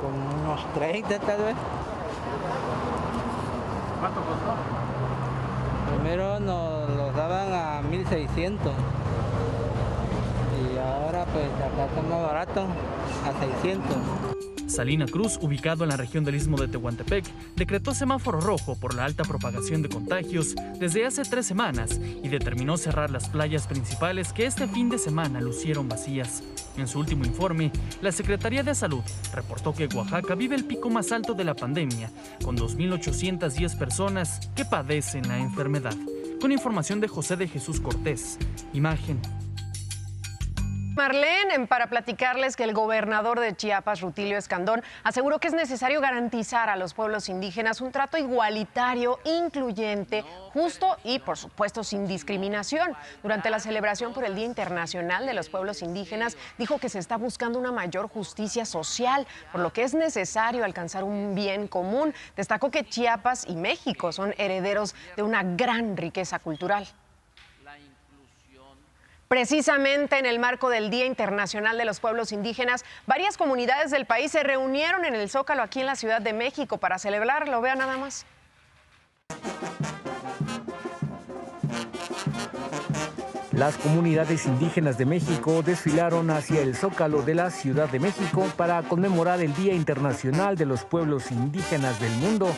Como unos 30 tal vez. ¿Cuánto costó? Primero nos los daban a 1,600 y ahora pues acá está más barato, a 600. Salina Cruz, ubicado en la región del Istmo de Tehuantepec, decretó semáforo rojo por la alta propagación de contagios desde hace 3 semanas y determinó cerrar las playas principales que este fin de semana lucieron vacías. En su último informe, la Secretaría de Salud reportó que Oaxaca vive el pico más alto de la pandemia, con 2,810 personas que padecen la enfermedad. Con información de José de Jesús Cortés, Imagen. Marlene, para platicarles que el gobernador de Chiapas, Rutilio Escandón, aseguró que es necesario garantizar a los pueblos indígenas un trato igualitario, incluyente, justo y, por supuesto, sin discriminación. Durante la celebración por el Día Internacional de los Pueblos Indígenas, dijo que se está buscando una mayor justicia social, por lo que es necesario alcanzar un bien común. Destacó que Chiapas y México son herederos de una gran riqueza cultural. Precisamente en el marco del Día Internacional de los Pueblos Indígenas, varias comunidades del país se reunieron en el Zócalo aquí en la Ciudad de México para celebrarlo. Vean nada más. Las comunidades indígenas de México desfilaron hacia el Zócalo de la Ciudad de México para conmemorar el Día Internacional de los Pueblos Indígenas del mundo.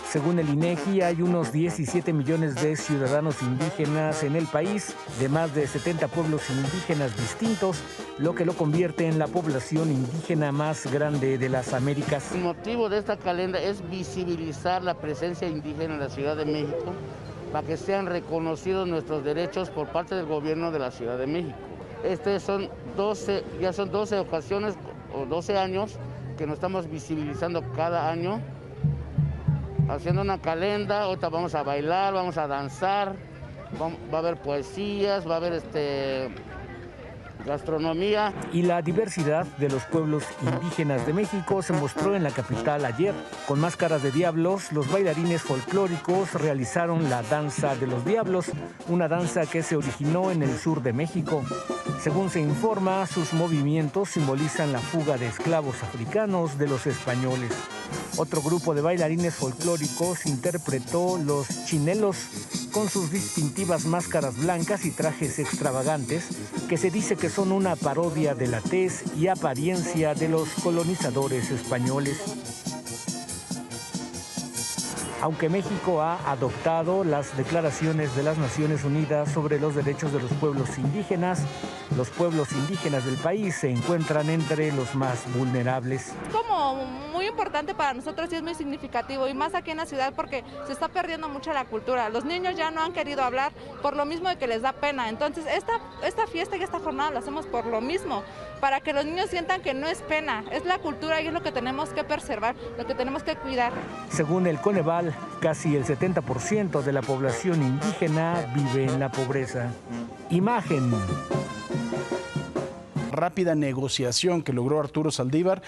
Según el INEGI, hay unos 17 millones de ciudadanos indígenas en el país, de más de 70 pueblos indígenas distintos, lo que lo convierte en la población indígena más grande de las Américas. El motivo de esta calenda es visibilizar la presencia indígena en la Ciudad de México, para que sean reconocidos nuestros derechos por parte del gobierno de la Ciudad de México. Ya son 12 ocasiones o 12 años que nos estamos visibilizando cada año, haciendo una calenda. Ahorita vamos a bailar, vamos a danzar, va a haber poesías, va a haber gastronomía. Y la diversidad de los pueblos indígenas de México se mostró en la capital ayer. Con máscaras de diablos, los bailarines folclóricos realizaron la danza de los diablos, una danza que se originó en el sur de México. Según se informa, sus movimientos simbolizan la fuga de esclavos africanos de los españoles. Otro grupo de bailarines folclóricos interpretó los chinelos con sus distintivas máscaras blancas y trajes extravagantes que se dice que son una parodia de la tez y apariencia de los colonizadores españoles. Aunque México ha adoptado las declaraciones de las Naciones Unidas sobre los derechos de los pueblos indígenas del país se encuentran entre los más vulnerables. Como muy importante para nosotros y es muy significativo, y más aquí en la ciudad porque se está perdiendo mucho la cultura. Los niños ya no han querido hablar por lo mismo de que les da pena. Entonces esta fiesta y esta jornada la hacemos por lo mismo, para que los niños sientan que no es pena, es la cultura y es lo que tenemos que preservar, lo que tenemos que cuidar. Según el Coneval, casi el 70% de la población indígena vive en la pobreza. Imagen. Rápida negociación que logró Arturo Saldívar,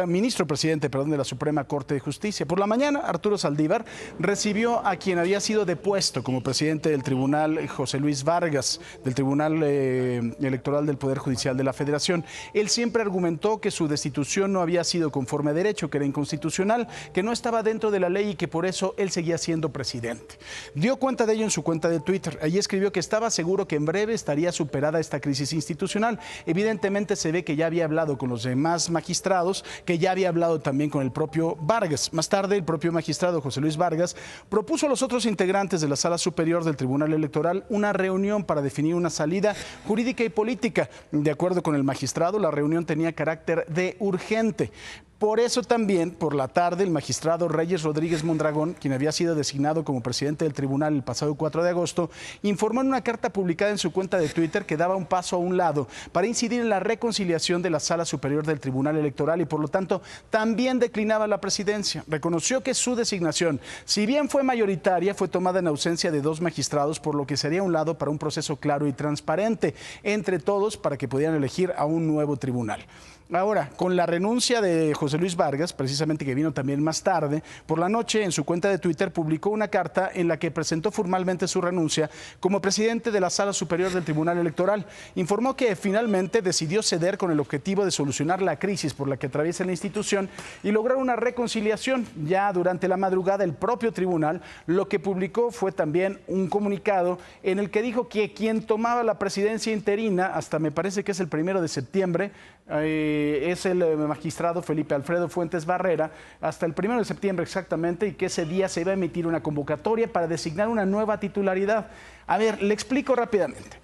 ministro presidente de la Suprema Corte de Justicia. Por la mañana, Arturo Saldívar recibió a quien había sido depuesto como presidente del tribunal, José Luis Vargas, del Tribunal Electoral del Poder Judicial de la Federación. Él siempre argumentó que su destitución no había sido conforme a derecho, que era inconstitucional, que no estaba dentro de la ley y que por eso él seguía siendo presidente. Dio cuenta de ello en su cuenta de Twitter. Allí escribió que estaba seguro que en breve estaría superada esta crisis institucional. Evidentemente se ve que ya había hablado con los demás magistrados, que ya había hablado también con el propio Vargas. Más tarde, el propio magistrado José Luis Vargas propuso a los otros integrantes de la Sala Superior del Tribunal Electoral una reunión para definir una salida jurídica y política. De acuerdo con el magistrado, la reunión tenía carácter de urgente. Por eso también, por la tarde, el magistrado Reyes Rodríguez Mondragón, quien había sido designado como presidente del tribunal el pasado 4 de agosto, informó en una carta publicada en su cuenta de Twitter que daba un paso a un lado para incidir en la reconciliación de la Sala Superior del Tribunal Electoral y, por lo tanto, también declinaba la presidencia. Reconoció que su designación, si bien fue mayoritaria, fue tomada en ausencia de 2 magistrados, por lo que sería un lado para un proceso claro y transparente entre todos para que pudieran elegir a un nuevo tribunal. Ahora, con la renuncia de José Luis Vargas, precisamente que vino también más tarde, por la noche en su cuenta de Twitter publicó una carta en la que presentó formalmente su renuncia como presidente de la Sala Superior del Tribunal Electoral. Informó que finalmente decidió ceder con el objetivo de solucionar la crisis por la que atraviesa la institución y lograr una reconciliación. Ya durante la madrugada, el propio tribunal lo que publicó fue también un comunicado en el que dijo que quien tomaba la presidencia interina, hasta me parece que es el 1 de septiembre, es el magistrado Felipe Alfredo Fuentes Barrera, hasta el 1 de septiembre exactamente, y que ese día se iba a emitir una convocatoria para designar una nueva titularidad. A ver, le explico rápidamente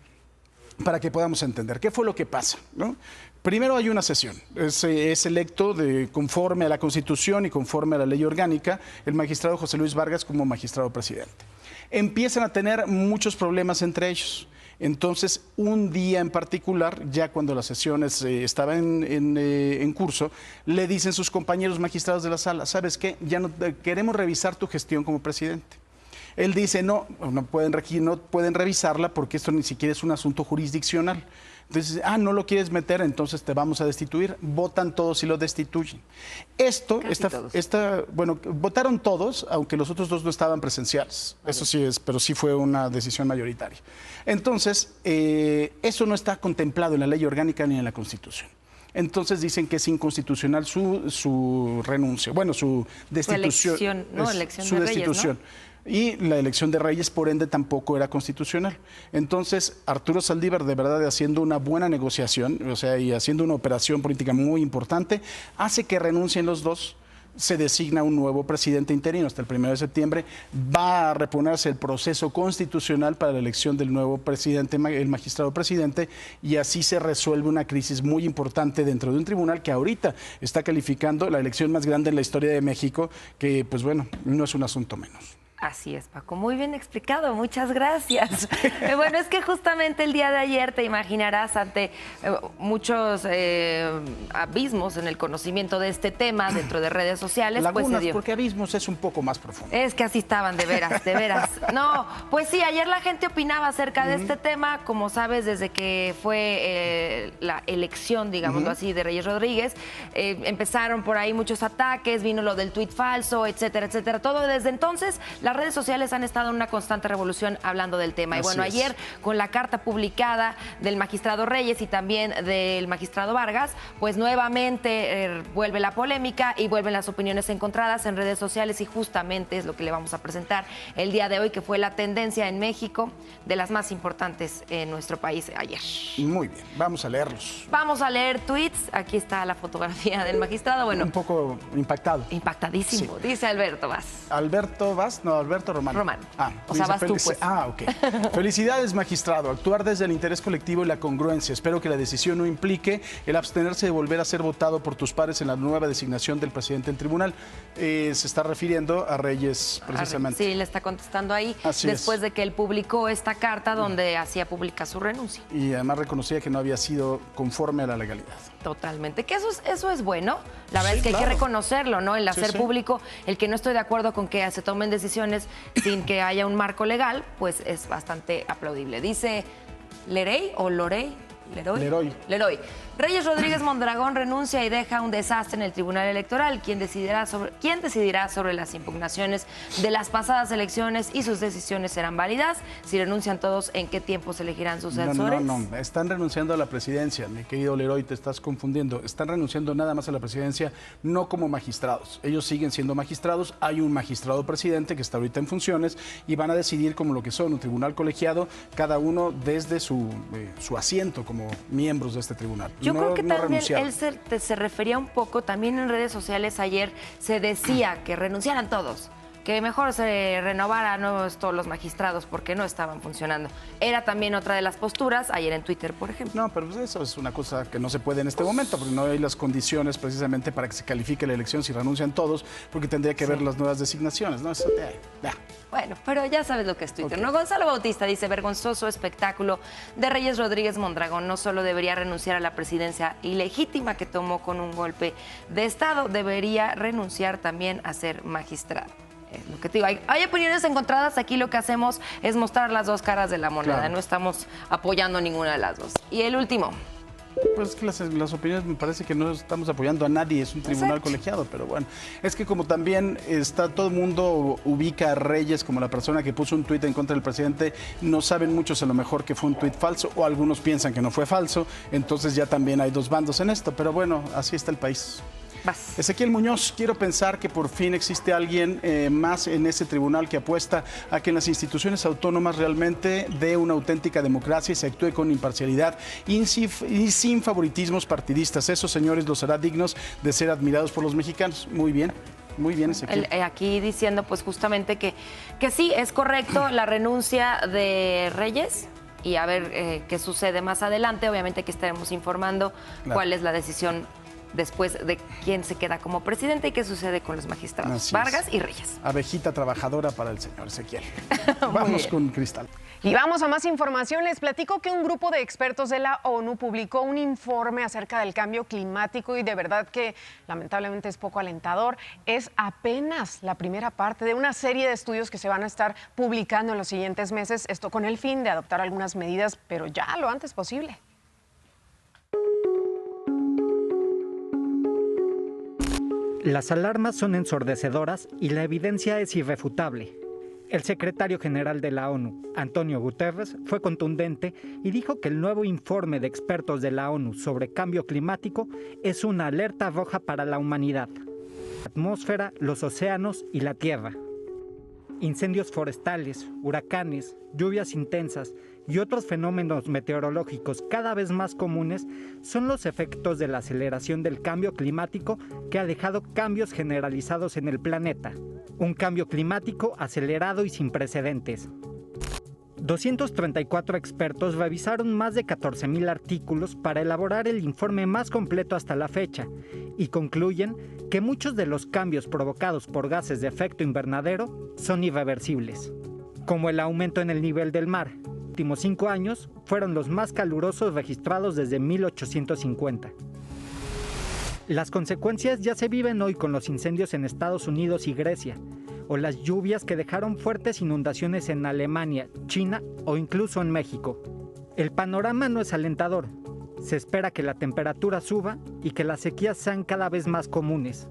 para que podamos entender qué fue lo que pasa, ¿no? Primero hay una sesión, es electo conforme a la Constitución y conforme a la ley orgánica el magistrado José Luis Vargas como magistrado presidente. Empiezan a tener muchos problemas entre ellos. Entonces, un día en particular, ya cuando las sesiones estaban en curso, le dicen sus compañeros magistrados de la sala: ¿sabes qué? Ya no queremos revisar tu gestión como presidente. Él dice: no pueden revisarla porque esto ni siquiera es un asunto jurisdiccional. Entonces, no lo quieres meter, entonces te vamos a destituir. Votan todos y lo destituyen. Votaron todos, aunque los otros 2 no estaban presenciales. Eso sí es, pero sí fue una decisión mayoritaria. Entonces, eso no está contemplado en la ley orgánica ni en la Constitución. Entonces dicen que es inconstitucional su renuncia, su destitución. Elección de Reyes, ¿no? Y la elección de Reyes, por ende, tampoco era constitucional. Entonces, Arturo Saldívar, de verdad, haciendo una buena negociación, y haciendo una operación política muy importante, hace que renuncien los 2. Se designa un nuevo presidente interino hasta el 1 de septiembre. Va a reponerse el proceso constitucional para la elección del nuevo presidente, el magistrado presidente, y así se resuelve una crisis muy importante dentro de un tribunal que ahorita está calificando la elección más grande en la historia de México, que, no es un asunto menos. Así es, Paco, muy bien explicado, muchas gracias. Bueno, es que justamente el día de ayer, te imaginarás, ante muchos abismos en el conocimiento de este tema dentro de redes sociales, Lagunas, porque abismos es un poco más profundo. Es que así estaban, de veras, de veras. No, pues sí, ayer la gente opinaba acerca de este tema, como sabes, desde que fue la elección, digámoslo así, de Reyes Rodríguez, empezaron por ahí muchos ataques, vino lo del tuit falso, etcétera, etcétera. Todo desde entonces, las redes sociales han estado en una constante revolución hablando del tema. Y bueno, ayer con la carta publicada del magistrado Reyes y también del magistrado Vargas, pues nuevamente vuelve la polémica y vuelven las opiniones encontradas en redes sociales, y justamente es lo que le vamos a presentar el día de hoy, que fue la tendencia en México de las más importantes en nuestro país ayer. Muy bien, vamos a leerlos. Vamos a leer tweets. Aquí está la fotografía del magistrado. Bueno, un poco impactado. Impactadísimo, sí. Dice Alberto Vaz. Alberto Vaz, no, Alberto Román. O sea, vas tú, pues. Ok. Felicidades, magistrado. Actuar desde el interés colectivo y la congruencia. Espero que la decisión no implique el abstenerse de volver a ser votado por tus pares en la nueva designación del presidente del tribunal. Se está refiriendo a Reyes, precisamente. Sí, le está contestando ahí. Después de que él publicó esta carta donde hacía pública su renuncia. Y además reconocía que no había sido conforme a la legalidad. Totalmente, que eso es bueno. La verdad es que hay que reconocerlo, ¿no? El hacer público, el que no estoy de acuerdo con que se tomen decisiones sin que haya un marco legal, pues es bastante aplaudible. Dice Lerey o Lorey. Leroy. Reyes Rodríguez Mondragón renuncia y deja un desastre en el Tribunal Electoral. ¿Quién decidirá sobre las impugnaciones de las pasadas elecciones y sus decisiones serán válidas? Si renuncian todos, ¿en qué tiempo se elegirán sucesores? No, están renunciando a la presidencia, mi querido Leroy, te estás confundiendo. Están renunciando nada más a la presidencia, no como magistrados. Ellos siguen siendo magistrados, hay un magistrado presidente que está ahorita en funciones y van a decidir como lo que son un tribunal colegiado, cada uno desde su asiento como miembros de este tribunal. Yo creo que también él se refería un poco, también en redes sociales ayer se decía que renunciaran todos, que mejor se renovaran todos los magistrados porque no estaban funcionando. Era también otra de las posturas ayer en Twitter, por ejemplo. No, pero eso es una cosa que no se puede en este momento, porque no hay las condiciones precisamente para que se califique la elección si renuncian todos, porque tendría que ver las nuevas designaciones, ¿no? Eso ya. Bueno, pero ya sabes lo que es Twitter, ¿no? Gonzalo Bautista dice, vergonzoso espectáculo de Reyes Rodríguez Mondragón. No solo debería renunciar a la presidencia ilegítima que tomó con un golpe de Estado, debería renunciar también a ser magistrado. Es lo que te digo, hay opiniones encontradas, aquí lo que hacemos es mostrar las dos caras de la moneda, claro. No estamos apoyando ninguna de las dos. Y el último. Pues es que las opiniones me parece que no estamos apoyando a nadie, es un tribunal colegiado, pero bueno, es que como también todo el mundo ubica a Reyes como la persona que puso un tuit en contra del presidente, no saben muchos a lo mejor que fue un tuit falso o algunos piensan que no fue falso, entonces ya también hay dos bandos en esto, pero bueno, así está el país. Vas. Ezequiel Muñoz, quiero pensar que por fin existe alguien más en ese tribunal que apuesta a que en las instituciones autónomas realmente dé una auténtica democracia y se actúe con imparcialidad y sin favoritismos partidistas. Esos señores los hará dignos de ser admirados por los mexicanos. Muy bien. Muy bien, Ezequiel. Aquí diciendo pues justamente que sí, es correcto la renuncia de Reyes y a ver qué sucede más adelante. Obviamente que estaremos informando cuál es la decisión después de quién se queda como presidente y qué sucede con los magistrados. Así Vargas y Reyes. Abejita trabajadora para el señor Ezequiel. Vamos con Cristal. Y vamos a más información. Les platico que un grupo de expertos de la ONU publicó un informe acerca del cambio climático y de verdad que lamentablemente es poco alentador. Es apenas la primera parte de una serie de estudios que se van a estar publicando en los siguientes meses. Esto con el fin de adoptar algunas medidas, pero ya lo antes posible. Las alarmas son ensordecedoras y la evidencia es irrefutable. El secretario general de la ONU, Antonio Guterres, fue contundente y dijo que el nuevo informe de expertos de la ONU sobre cambio climático es una alerta roja para la humanidad, la atmósfera, los océanos y la tierra. Incendios forestales, huracanes, lluvias intensas y otros fenómenos meteorológicos cada vez más comunes son los efectos de la aceleración del cambio climático que ha dejado cambios generalizados en el planeta. Un cambio climático acelerado y sin precedentes. 234 expertos revisaron más de 14,000 artículos para elaborar el informe más completo hasta la fecha y concluyen que muchos de los cambios provocados por gases de efecto invernadero son irreversibles, como el aumento en el nivel del mar. Los últimos 5 años fueron los más calurosos registrados desde 1850. Las consecuencias ya se viven hoy con los incendios en Estados Unidos y Grecia, o las lluvias que dejaron fuertes inundaciones en Alemania, China o incluso en México. El panorama no es alentador. Se espera que la temperatura suba y que las sequías sean cada vez más comunes.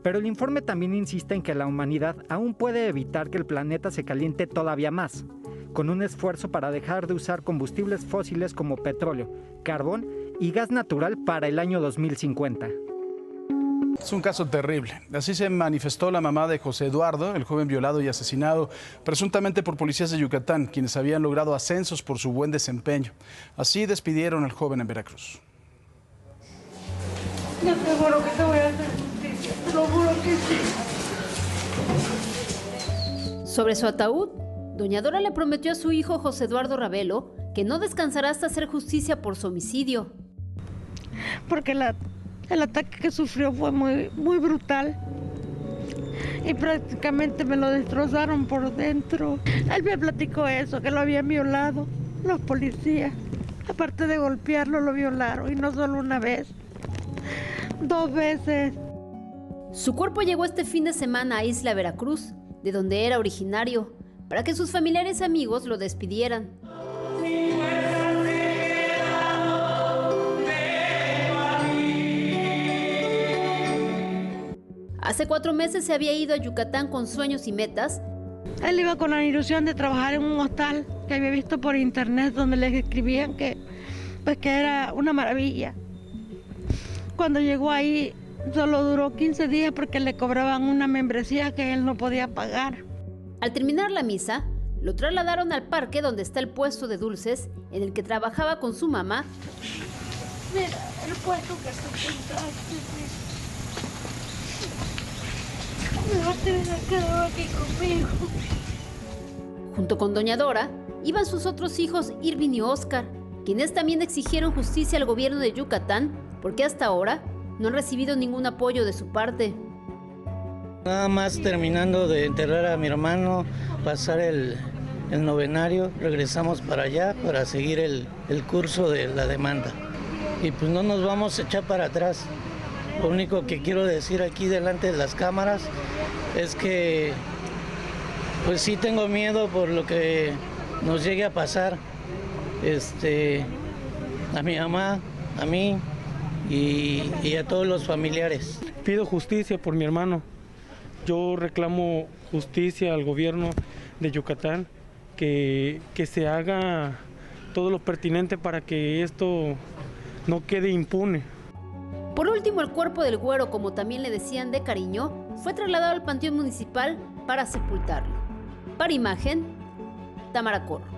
Pero el informe también insiste en que la humanidad aún puede evitar que el planeta se caliente todavía más, con un esfuerzo para dejar de usar combustibles fósiles como petróleo, carbón y gas natural para el año 2050. Es un caso terrible. Así se manifestó la mamá de José Eduardo, el joven violado y asesinado presuntamente por policías de Yucatán, quienes habían logrado ascensos por su buen desempeño. Así despidieron al joven en Veracruz. Yo te juro que te voy a hacer justicia, te lo juro que sí. Sobre su ataúd, doña Dora le prometió a su hijo José Eduardo Ravelo que no descansará hasta hacer justicia por su homicidio. Porque el ataque que sufrió fue muy brutal y prácticamente me lo destrozaron por dentro. Él me platicó eso, que lo habían violado los policías. Aparte de golpearlo, lo violaron y no solo una vez, 2 veces. Su cuerpo llegó este fin de semana a Isla Veracruz, de donde era originario, para que sus familiares y amigos lo despidieran. Hace 4 meses se había ido a Yucatán con sueños y metas. Él iba con la ilusión de trabajar en un hostal que había visto por internet donde les escribían que era una maravilla. Cuando llegó ahí solo duró 15 días porque le cobraban una membresía que él no podía pagar. Al terminar la misa, lo trasladaron al parque donde está el puesto de dulces en el que trabajaba con su mamá. Mira, el puesto que se encontraste. Me va a tener quedado aquí conmigo. Junto con doña Dora, iban sus otros hijos Irving y Oscar, quienes también exigieron justicia al gobierno de Yucatán porque hasta ahora no han recibido ningún apoyo de su parte. Nada más terminando de enterrar a mi hermano, pasar el novenario, regresamos para allá para seguir el curso de la demanda. Y pues no nos vamos a echar para atrás. Lo único que quiero decir aquí delante de las cámaras es que pues sí tengo miedo por lo que nos llegue a pasar a mi mamá, a mí y a todos los familiares. Pido justicia por mi hermano. Yo reclamo justicia al gobierno de Yucatán, que se haga todo lo pertinente para que esto no quede impune. Por último, el cuerpo del güero, como también le decían de cariño, fue trasladado al Panteón Municipal para sepultarlo. Para Imagen, Tamara Corro.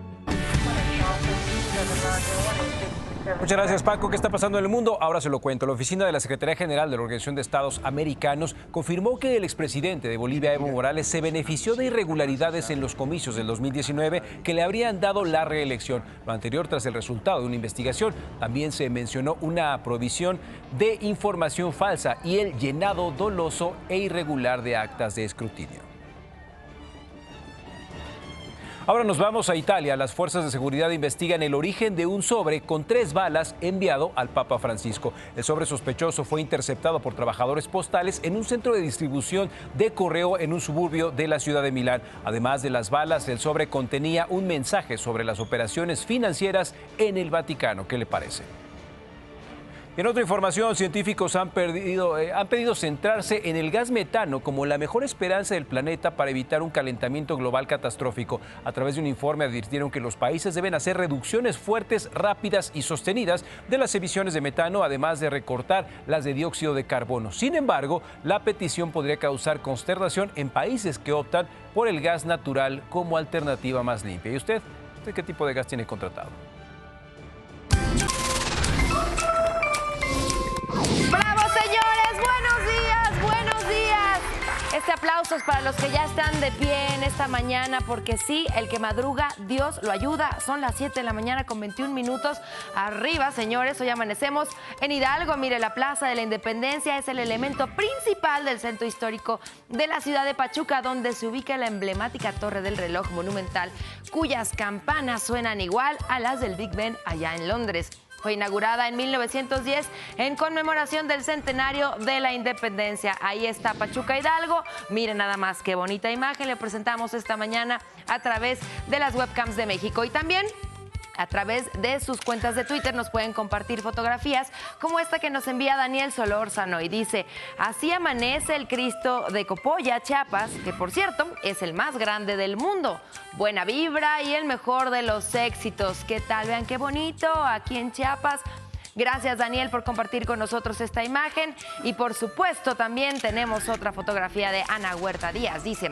Muchas gracias, Paco. ¿Qué está pasando en el mundo? Ahora se lo cuento. La oficina de la Secretaría General de la Organización de Estados Americanos confirmó que el expresidente de Bolivia, Evo Morales, se benefició de irregularidades en los comicios del 2019 que le habrían dado la reelección. Lo anterior tras el resultado de una investigación. También se mencionó una provisión de información falsa y el llenado doloso e irregular de actas de escrutinio. Ahora nos vamos a Italia. Las fuerzas de seguridad investigan el origen de un sobre con 3 balas enviado al Papa Francisco. El sobre sospechoso fue interceptado por trabajadores postales en un centro de distribución de correo en un suburbio de la ciudad de Milán. Además de las balas, el sobre contenía un mensaje sobre las operaciones financieras en el Vaticano. ¿Qué le parece? En otra información, científicos han pedido centrarse en el gas metano como la mejor esperanza del planeta para evitar un calentamiento global catastrófico. A través de un informe advirtieron que los países deben hacer reducciones fuertes, rápidas y sostenidas de las emisiones de metano, además de recortar las de dióxido de carbono. Sin embargo, la petición podría causar consternación en países que optan por el gas natural como alternativa más limpia. ¿Y usted qué tipo de gas tiene contratado? ¡Bravo, señores! ¡Buenos días! ¡Buenos días! Este aplauso es para los que ya están de pie en esta mañana, porque sí, el que madruga, Dios lo ayuda. Son las 7 de la mañana con 21 minutos. Arriba, señores, hoy amanecemos en Hidalgo. Mire, la Plaza de la Independencia es el elemento principal del centro histórico de la ciudad de Pachuca, donde se ubica la emblemática Torre del Reloj Monumental, cuyas campanas suenan igual a las del Big Ben allá en Londres. Fue inaugurada en 1910 en conmemoración del centenario de la independencia. Ahí está Pachuca Hidalgo. Miren nada más qué bonita imagen le presentamos esta mañana a través de las webcams de México. Y también a través de sus cuentas de Twitter nos pueden compartir fotografías como esta que nos envía Daniel Solórzano y dice: así amanece el Cristo de Copolla, Chiapas, que por cierto es el más grande del mundo. Buena vibra y el mejor de los éxitos. ¿Qué tal? Vean qué bonito aquí en Chiapas. Gracias, Daniel, por compartir con nosotros esta imagen. Y por supuesto también tenemos otra fotografía de Ana Huerta Díaz. Dice: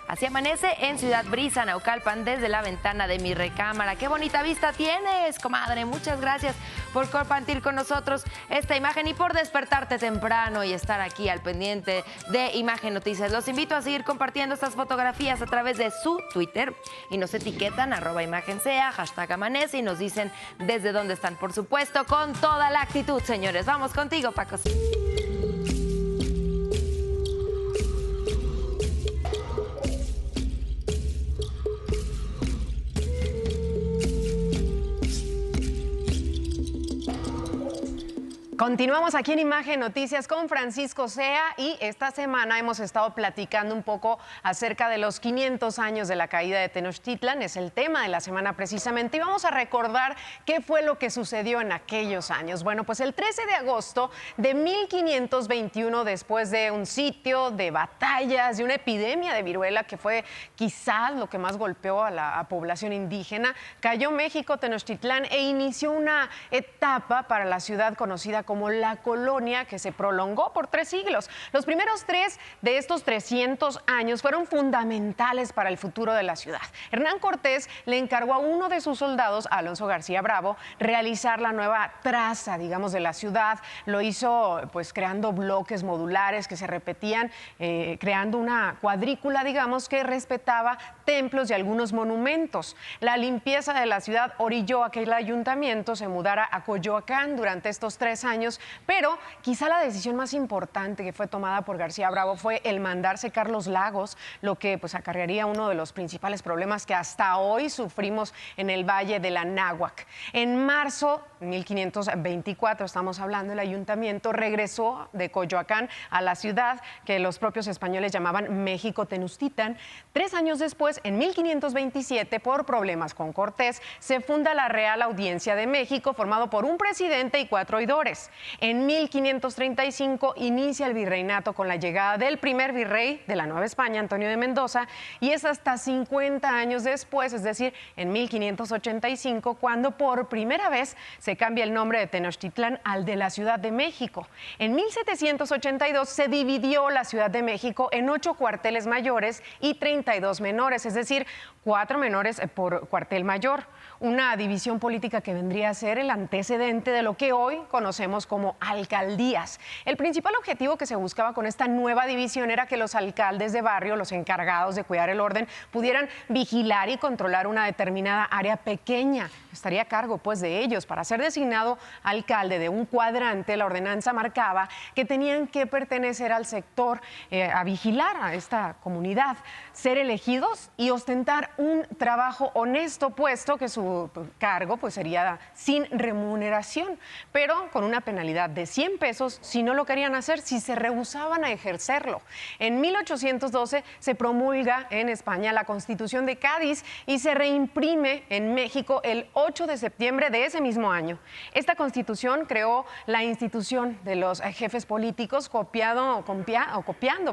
así amanece en Ciudad Brisa, Naucalpan, desde la ventana de mi recámara. ¡Qué bonita vista tienes, comadre! Muchas gracias por compartir con nosotros esta imagen y por despertarte temprano y estar aquí al pendiente de Imagen Noticias. Los invito a seguir compartiendo estas fotografías a través de su Twitter y nos etiquetan @ImagenSea, #amanece y nos dicen desde dónde están, por supuesto, con toda la actitud, señores. Vamos contigo, Paco. Continuamos aquí en Imagen Noticias con Francisco Sea y esta semana hemos estado platicando un poco acerca de los 500 años de la caída de Tenochtitlan. Es el tema de la semana precisamente y vamos a recordar qué fue lo que sucedió en aquellos años. Bueno, pues el 13 de agosto de 1521, después de un sitio, de batallas, de una epidemia de viruela que fue quizás lo que más golpeó a la población indígena, cayó México Tenochtitlan e inició una etapa para la ciudad conocida como la colonia, que se prolongó por 3 siglos. Los primeros 3 de estos 300 años fueron fundamentales para el futuro de la ciudad. Hernán Cortés le encargó a uno de sus soldados, Alonso García Bravo, realizar la nueva traza, digamos, de la ciudad. Lo hizo pues creando bloques modulares que se repetían, creando una cuadrícula, digamos, que respetaba templos y algunos monumentos. La limpieza de la ciudad orilló a que el ayuntamiento se mudara a Coyoacán durante estos 3 años, pero quizá la decisión más importante que fue tomada por García Bravo fue el mandar secar los lagos, lo que pues acarrearía uno de los principales problemas que hasta hoy sufrimos en el Valle de la Náhuac. En marzo de 1524, estamos hablando, el ayuntamiento regresó de Coyoacán a la ciudad que los propios españoles llamaban México Tenochtitlan. 3 años después, en 1527, por problemas con Cortés, se funda la Real Audiencia de México, formado por un presidente y 4 oidores. En 1535 inicia el virreinato con la llegada del primer virrey de la Nueva España, Antonio de Mendoza, y es hasta 50 años después, es decir, en 1585, cuando por primera vez se cambia el nombre de Tenochtitlan al de la Ciudad de México. En 1782 se dividió la Ciudad de México en 8 cuarteles mayores y 32 menores, es decir, 4 menores por cuartel mayor. Una división política que vendría a ser el antecedente de lo que hoy conocemos como alcaldías. El principal objetivo que se buscaba con esta nueva división era que los alcaldes de barrio, los encargados de cuidar el orden, pudieran vigilar y controlar una determinada área pequeña. Estaría a cargo pues de ellos. Para ser designado alcalde de un cuadrante, la ordenanza marcaba que tenían que pertenecer al sector, a vigilar a esta comunidad, ser elegidos y ostentar un trabajo honesto, puesto que su cargo pues sería sin remuneración, pero con una penalidad de 100 pesos si no lo querían hacer, si se rehusaban a ejercerlo. En 1812 se promulga en España la Constitución de Cádiz y se reimprime en México el 8 de septiembre de ese mismo año. Esta Constitución creó la institución de los jefes políticos, copiando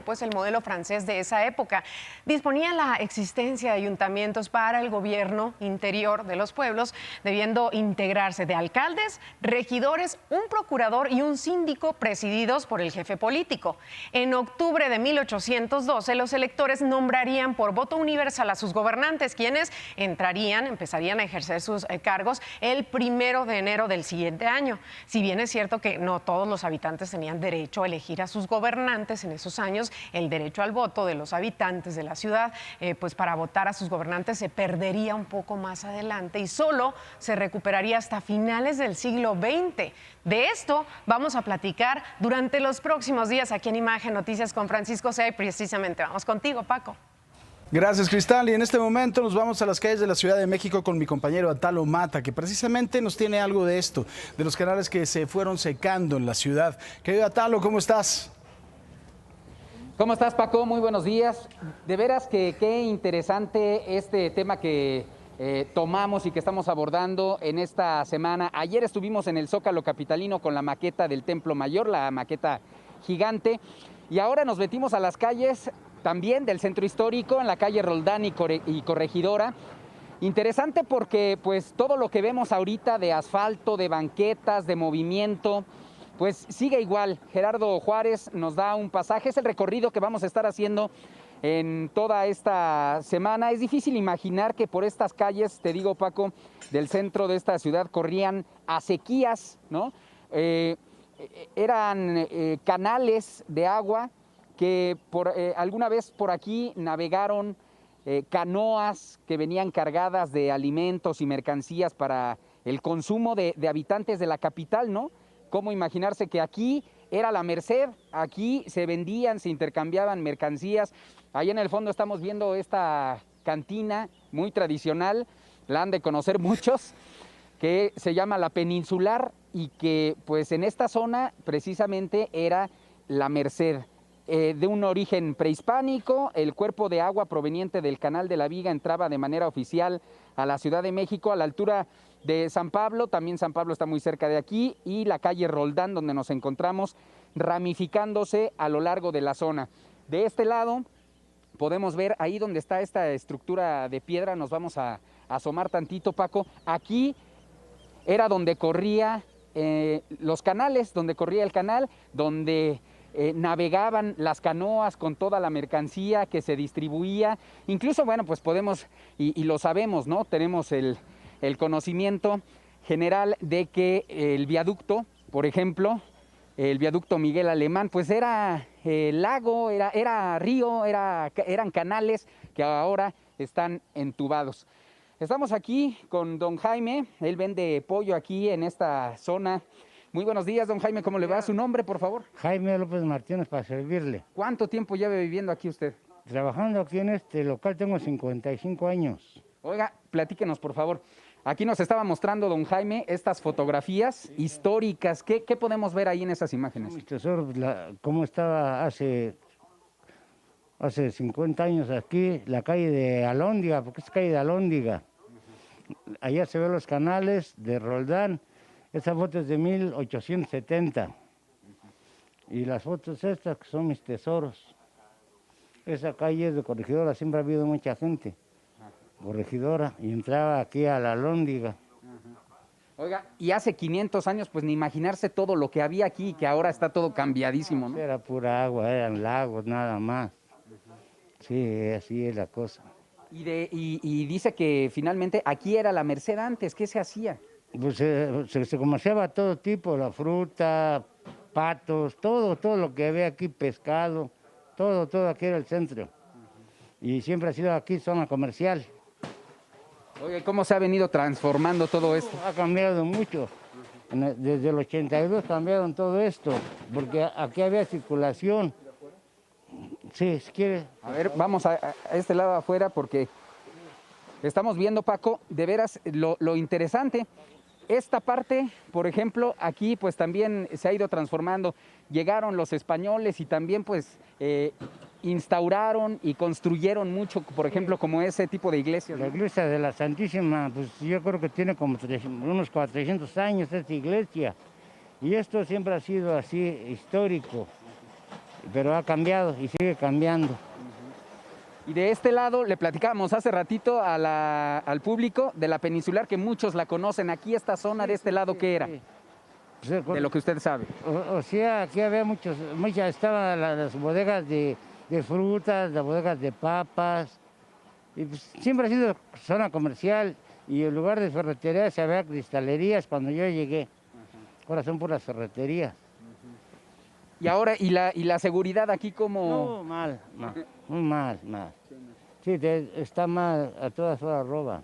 pues el modelo francés de esa época. Disponía la existencia de ayuntamientos para el gobierno interior de los pueblos, debiendo integrarse de alcaldes, regidores, un procurador y un síndico presididos por el jefe político. En octubre de 1812, los electores nombrarían por voto universal a sus gobernantes, quienes empezarían a ejercer sus cargos el 1 de enero del siguiente año. Si bien es cierto que no todos los habitantes tenían derecho a elegir a sus gobernantes en esos años, el derecho al voto de los habitantes de la ciudad, pues para votar a sus gobernantes se perdería un poco más adelante y solo se recuperaría hasta finales del siglo XX. De esto vamos a platicar durante los próximos días aquí en Imagen Noticias con Francisco Sea y precisamente vamos contigo, Paco. Gracias, Cristal. Y en este momento nos vamos a las calles de la Ciudad de México con mi compañero Atalo Mata, que precisamente nos tiene algo de esto, de los canales que se fueron secando en la ciudad. Querido Atalo, ¿cómo estás? ¿Cómo estás, Paco? Muy buenos días. De veras que qué interesante este tema que tomamos y que estamos abordando en esta semana. Ayer estuvimos en el Zócalo capitalino con la maqueta del Templo Mayor, la maqueta gigante, y ahora nos metimos a las calles también del centro histórico, en la calle Roldán y Corregidora. Interesante porque pues todo lo que vemos ahorita de asfalto, de banquetas, de movimiento, pues sigue igual. Gerardo Juárez nos da un pasaje, es el recorrido que vamos a estar haciendo en toda esta semana. Es difícil imaginar que por estas calles, te digo, Paco, del centro de esta ciudad corrían acequias, ¿no? Eran canales de agua que alguna vez por aquí navegaron canoas que venían cargadas de alimentos y mercancías para el consumo de habitantes de la capital, ¿no? ¿Cómo imaginarse que aquí era la Merced? Aquí se vendían, se intercambiaban mercancías. Ahí en el fondo estamos viendo esta cantina muy tradicional, la han de conocer muchos, que se llama La Peninsular. y que pues en esta zona precisamente era la Merced. De un origen prehispánico, el cuerpo de agua proveniente del Canal de la Viga entraba de manera oficial a la Ciudad de México a la altura de San Pablo. También San Pablo está muy cerca de aquí, y la calle Roldán, donde nos encontramos, ramificándose a lo largo de la zona. De este lado podemos ver ahí donde está esta estructura de piedra. Nos vamos a asomar tantito, Paco. Aquí era donde corría los canales, donde corría el canal, donde navegaban las canoas con toda la mercancía que se distribuía. Incluso, bueno, pues podemos, y lo sabemos, ¿no? Tenemos el conocimiento general de que el viaducto, por ejemplo, el viaducto Miguel Alemán, pues era lago, era río, eran canales que ahora están entubados. Estamos aquí con don Jaime, él vende pollo aquí en esta zona. Muy buenos días, don Jaime, ¿cómo le va? ¿Su nombre, por favor? Jaime López Martínez, para servirle. ¿Cuánto tiempo lleva viviendo aquí usted? Trabajando aquí en este local tengo 55 años. Oiga, platíquenos, por favor. Aquí nos estaba mostrando don Jaime estas fotografías históricas. ¿Qué podemos ver ahí en esas imágenes? Mi tesoro, cómo estaba hace 50 años aquí, la calle de Alhóndiga, porque es calle de Alhóndiga. Allá se ven los canales de Roldán. Esa foto es de 1870. Y las fotos estas que son mis tesoros. Esa calle es de Corregidora, siempre ha habido mucha gente. Corregidora, y entraba aquí a la Alhóndiga. Oiga, y hace 500 años, pues ni imaginarse todo lo que había aquí, que ahora está todo cambiadísimo, ¿no? Era pura agua, eran lagos, nada más. Sí, así es la cosa. Y dice que finalmente aquí era la Merced antes. ¿Qué se hacía? Pues se comerciaba todo tipo, la fruta, patos, todo lo que había aquí, pescado, todo aquí era el centro. Y siempre ha sido aquí zona comercial. Oye, ¿cómo se ha venido transformando todo esto? Ha cambiado mucho. Desde el 82 cambiaron todo esto, porque aquí había circulación. Sí, si quiere. A ver, vamos a este lado afuera, porque estamos viendo, Paco, de veras lo interesante. Esta parte, por ejemplo, aquí pues también se ha ido transformando. Llegaron los españoles y también pues instauraron y construyeron mucho, por ejemplo, como ese tipo de iglesias, ¿no? La iglesia de la Santísima, pues yo creo que tiene como unos 400 años esta iglesia. Y esto siempre ha sido así, histórico, pero ha cambiado y sigue cambiando. Y de este lado, le platicábamos hace ratito al público de la Peninsular, que muchos la conocen. Aquí esta zona de este lado, ¿qué era? De lo que usted sabe. O sea, aquí había muchas estaban las bodegas de frutas, las bodegas de papas. Y pues, siempre ha sido zona comercial, y en lugar de ferreterías había cristalerías cuando yo llegué. Ahora son puras ferreterías. Y ahora, ¿y la seguridad aquí cómo? No, mal, muy mal. Sí, está mal, a todas horas roban.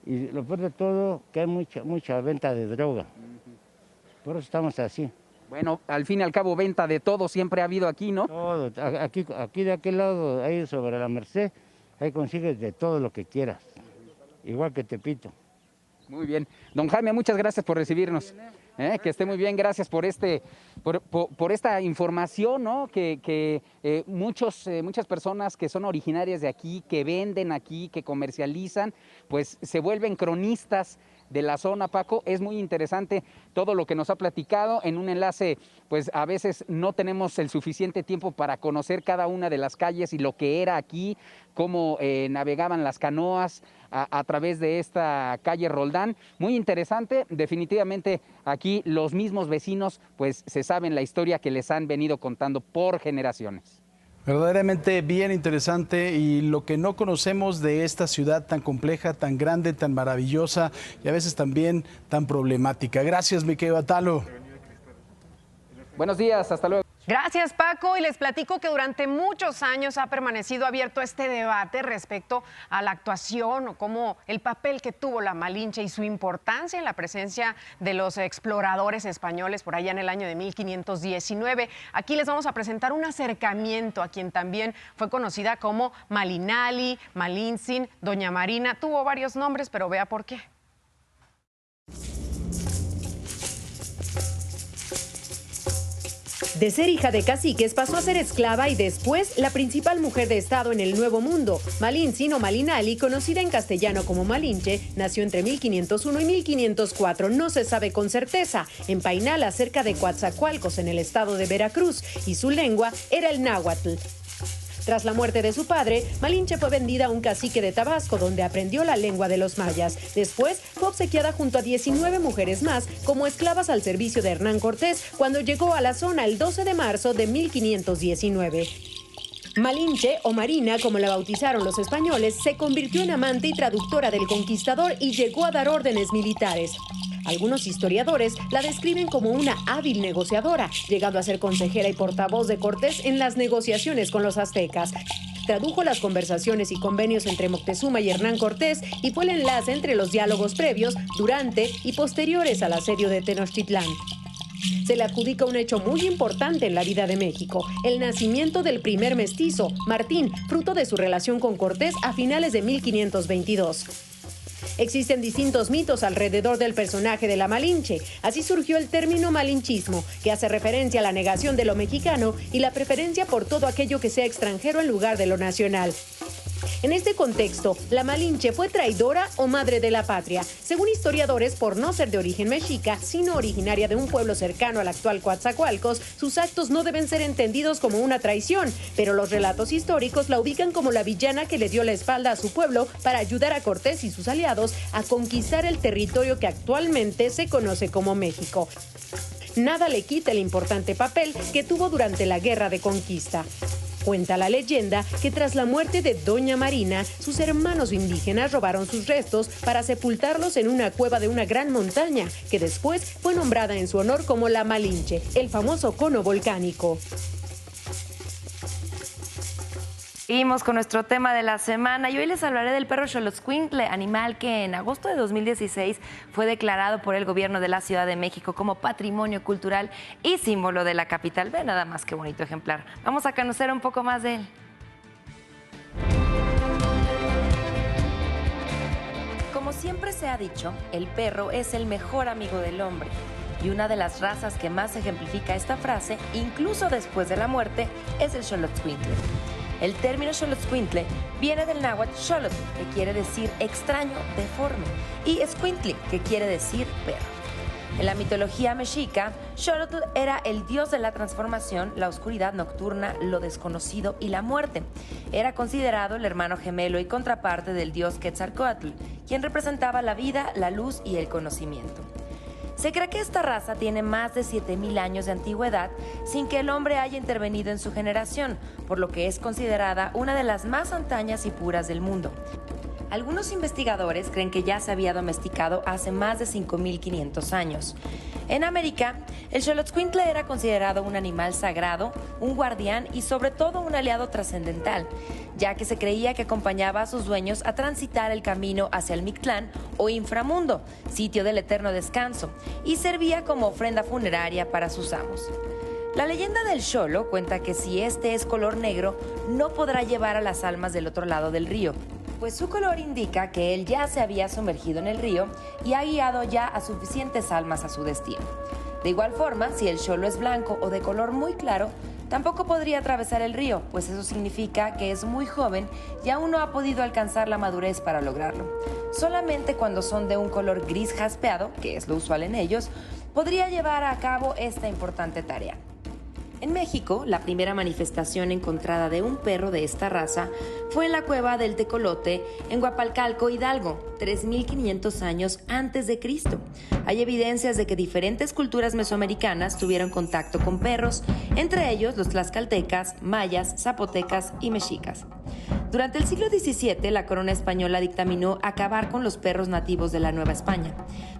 Y lo peor de todo, que hay mucha venta de droga. Por eso estamos así. Bueno, al fin y al cabo, venta de todo siempre ha habido aquí, ¿no? Todo, aquí de aquel lado, ahí sobre la Merced, ahí consigues de todo lo que quieras, igual que Tepito. Muy bien. Don Jaime, muchas gracias por recibirnos. Que esté muy bien, gracias por esta información, ¿no? Que muchas personas que son originarias de aquí, que venden aquí, que comercializan, pues se vuelven cronistas de la zona, Paco. Es muy interesante todo lo que nos ha platicado. En un enlace, pues a veces no tenemos el suficiente tiempo para conocer cada una de las calles y lo que era aquí, cómo navegaban las canoas a través de esta calle Roldán. Muy interesante, definitivamente aquí los mismos vecinos pues se saben la historia que les han venido contando por generaciones. Verdaderamente bien interesante, y lo que no conocemos de esta ciudad tan compleja, tan grande, tan maravillosa y a veces también tan problemática. Gracias, mi querido Atalo. Buenos días, hasta luego. Gracias, Paco, y les platico que durante muchos años ha permanecido abierto este debate respecto a la actuación o cómo el papel que tuvo la Malinche y su importancia en la presencia de los exploradores españoles por allá en el año de 1519. Aquí les vamos a presentar un acercamiento a quien también fue conocida como Malinali, Malintzin, Doña Marina. Tuvo varios nombres, pero vea por qué. De ser hija de caciques pasó a ser esclava y después la principal mujer de estado en el Nuevo Mundo. Malintzin o Malinali, conocida en castellano como Malinche, nació entre 1501 y 1504, no se sabe con certeza, en Painala, cerca de Coatzacoalcos, en el estado de Veracruz, y su lengua era el náhuatl. Tras la muerte de su padre, Malinche fue vendida a un cacique de Tabasco, donde aprendió la lengua de los mayas. Después fue obsequiada junto a 19 mujeres más como esclavas al servicio de Hernán Cortés cuando llegó a la zona el 12 de marzo de 1519. Malinche, o Marina, como la bautizaron los españoles, se convirtió en amante y traductora del conquistador y llegó a dar órdenes militares. Algunos historiadores la describen como una hábil negociadora, llegando a ser consejera y portavoz de Cortés en las negociaciones con los aztecas. Tradujo las conversaciones y convenios entre Moctezuma y Hernán Cortés y fue el enlace entre los diálogos previos, durante y posteriores al asedio de Tenochtitlán. Se le adjudica un hecho muy importante en la vida de México, el nacimiento del primer mestizo, Martín, fruto de su relación con Cortés a finales de 1522. Existen distintos mitos alrededor del personaje de la Malinche. Así surgió el término malinchismo, que hace referencia a la negación de lo mexicano y la preferencia por todo aquello que sea extranjero en lugar de lo nacional. En este contexto, la Malinche fue traidora o madre de la patria. Según historiadores, por no ser de origen mexica, sino originaria de un pueblo cercano al actual Coatzacoalcos, sus actos no deben ser entendidos como una traición, pero los relatos históricos la ubican como la villana que le dio la espalda a su pueblo para ayudar a Cortés y sus aliados a conquistar el territorio que actualmente se conoce como México. Nada le quita el importante papel que tuvo durante la Guerra de Conquista. Cuenta la leyenda que tras la muerte de Doña Marina, sus hermanos indígenas robaron sus restos para sepultarlos en una cueva de una gran montaña, que después fue nombrada en su honor como la Malinche, el famoso cono volcánico. Seguimos con nuestro tema de la semana y hoy les hablaré del perro Xoloitzcuintle, animal que en agosto de 2016 fue declarado por el gobierno de la Ciudad de México como patrimonio cultural y símbolo de la capital. Ve nada más qué bonito ejemplar. Vamos a conocer un poco más de él. Como siempre se ha dicho, el perro es el mejor amigo del hombre. Y una de las razas que más ejemplifica esta frase, incluso después de la muerte, es el Xoloitzcuintle. El término Xoloitzcuintle viene del náhuatl xolotl, que quiere decir extraño, deforme, y escuintli, que quiere decir perro. En la mitología mexica, Xolotl era el dios de la transformación, la oscuridad nocturna, lo desconocido y la muerte. Era considerado el hermano gemelo y contraparte del dios Quetzalcóatl, quien representaba la vida, la luz y el conocimiento. Se cree que esta raza tiene más de 7,000 años de antigüedad sin que el hombre haya intervenido en su generación, por lo que es considerada una de las más antañas y puras del mundo. Algunos investigadores creen que ya se había domesticado hace más de 5,500 años. En América, el Xoloitzcuintle era considerado un animal sagrado, un guardián y sobre todo un aliado trascendental, ya que se creía que acompañaba a sus dueños a transitar el camino hacia el Mictlán o inframundo, sitio del eterno descanso, y servía como ofrenda funeraria para sus amos. La leyenda del Xolo cuenta que si este es color negro, no podrá llevar a las almas del otro lado del río, pues su color indica que él ya se había sumergido en el río y ha guiado ya a suficientes almas a su destino. De igual forma, si el Xolo es blanco o de color muy claro, tampoco podría atravesar el río, pues eso significa que es muy joven y aún no ha podido alcanzar la madurez para lograrlo. Solamente cuando son de un color gris jaspeado, que es lo usual en ellos, podría llevar a cabo esta importante tarea. En México, la primera manifestación encontrada de un perro de esta raza fue en la cueva del Tecolote, en Guapalcalco, Hidalgo, 3,500 años antes de Cristo. Hay evidencias de que diferentes culturas mesoamericanas tuvieron contacto con perros, entre ellos los tlaxcaltecas, mayas, zapotecas y mexicas. Durante el siglo XVII, la corona española dictaminó acabar con los perros nativos de la Nueva España.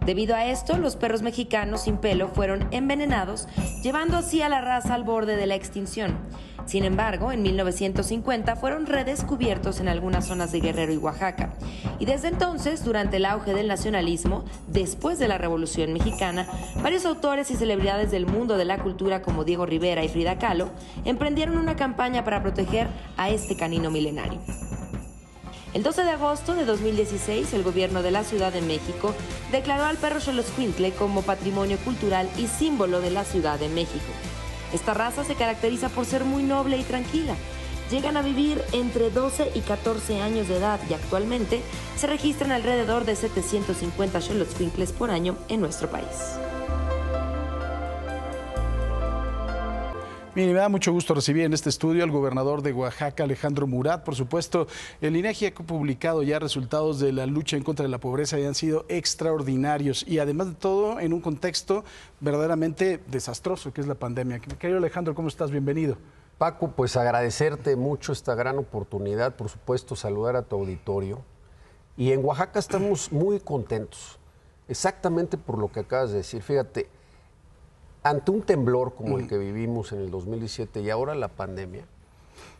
Debido a esto, los perros mexicanos sin pelo fueron envenenados, llevando así a la raza al borde de la extinción. Sin embargo, en 1950 fueron redescubiertos en algunas zonas de Guerrero y Oaxaca. Y desde entonces, durante el auge del nacionalismo, después de la Revolución Mexicana, varios autores y celebridades del mundo de la cultura como Diego Rivera y Frida Kahlo emprendieron una campaña para proteger a este canino milenario. El 12 de agosto de 2016, el gobierno de la Ciudad de México declaró al perro Xoloitzcuintle como patrimonio cultural y símbolo de la Ciudad de México. Esta raza se caracteriza por ser muy noble y tranquila. Llegan a vivir entre 12 y 14 años de edad y actualmente se registran alrededor de 750 xoloscuincles por año en nuestro país. Mire, me da mucho gusto recibir en este estudio al gobernador de Oaxaca, Alejandro Murat. Por supuesto, el INEGI ha publicado ya resultados de la lucha en contra de la pobreza y han sido extraordinarios. Y además de todo, en un contexto verdaderamente desastroso, que es la pandemia. Querido Alejandro, ¿cómo estás? Bienvenido. Paco, pues agradecerte mucho esta gran oportunidad, por supuesto, saludar a tu auditorio. Y en Oaxaca estamos muy contentos, exactamente por lo que acabas de decir. Fíjate, ante un temblor como el que vivimos en el 2017 y ahora la pandemia,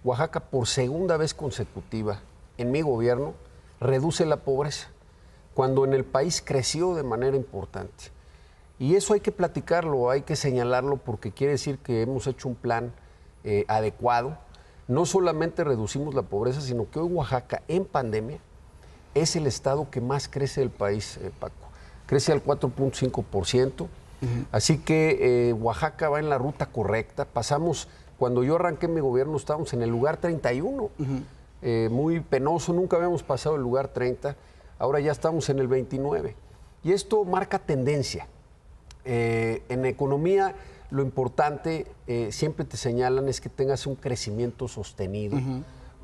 Oaxaca por segunda vez consecutiva en mi gobierno reduce la pobreza, cuando en el país creció de manera importante. Y eso hay que platicarlo, hay que señalarlo, porque quiere decir que hemos hecho un plan adecuado. No solamente reducimos la pobreza, sino que hoy Oaxaca en pandemia es el estado que más crece del país, Paco. Crece al 4.5%. Así que Oaxaca va en la ruta correcta. Pasamos, cuando yo arranqué mi gobierno, estábamos en el lugar 31. Muy penoso, nunca habíamos pasado el lugar 30. Ahora ya estamos en el 29. Y esto marca tendencia. En economía, lo importante, siempre te señalan, es que tengas un crecimiento sostenido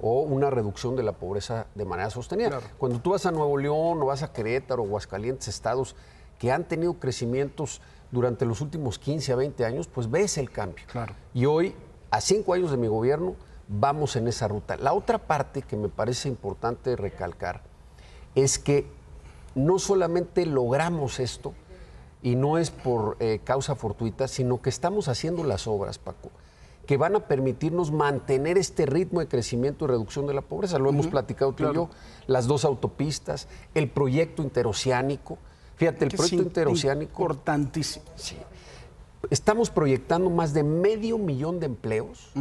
o una reducción de la pobreza de manera sostenida. Claro. Cuando tú vas a Nuevo León o vas a Querétaro o Aguascalientes, estados que han tenido crecimientos durante los últimos 15 a 20 años, pues ves el cambio. Claro. Y hoy, a 5 años de mi gobierno, vamos en esa ruta. La otra parte que me parece importante recalcar es que no solamente logramos esto, y no es por causa fortuita, sino que estamos haciendo las obras, Paco, que van a permitirnos mantener este ritmo de crecimiento y reducción de la pobreza. Lo hemos platicado tú y yo, las 2 autopistas, el proyecto interoceánico. Fíjate, el proyecto interoceánico... Importantísimo. Sí. Estamos proyectando más de 500,000 de empleos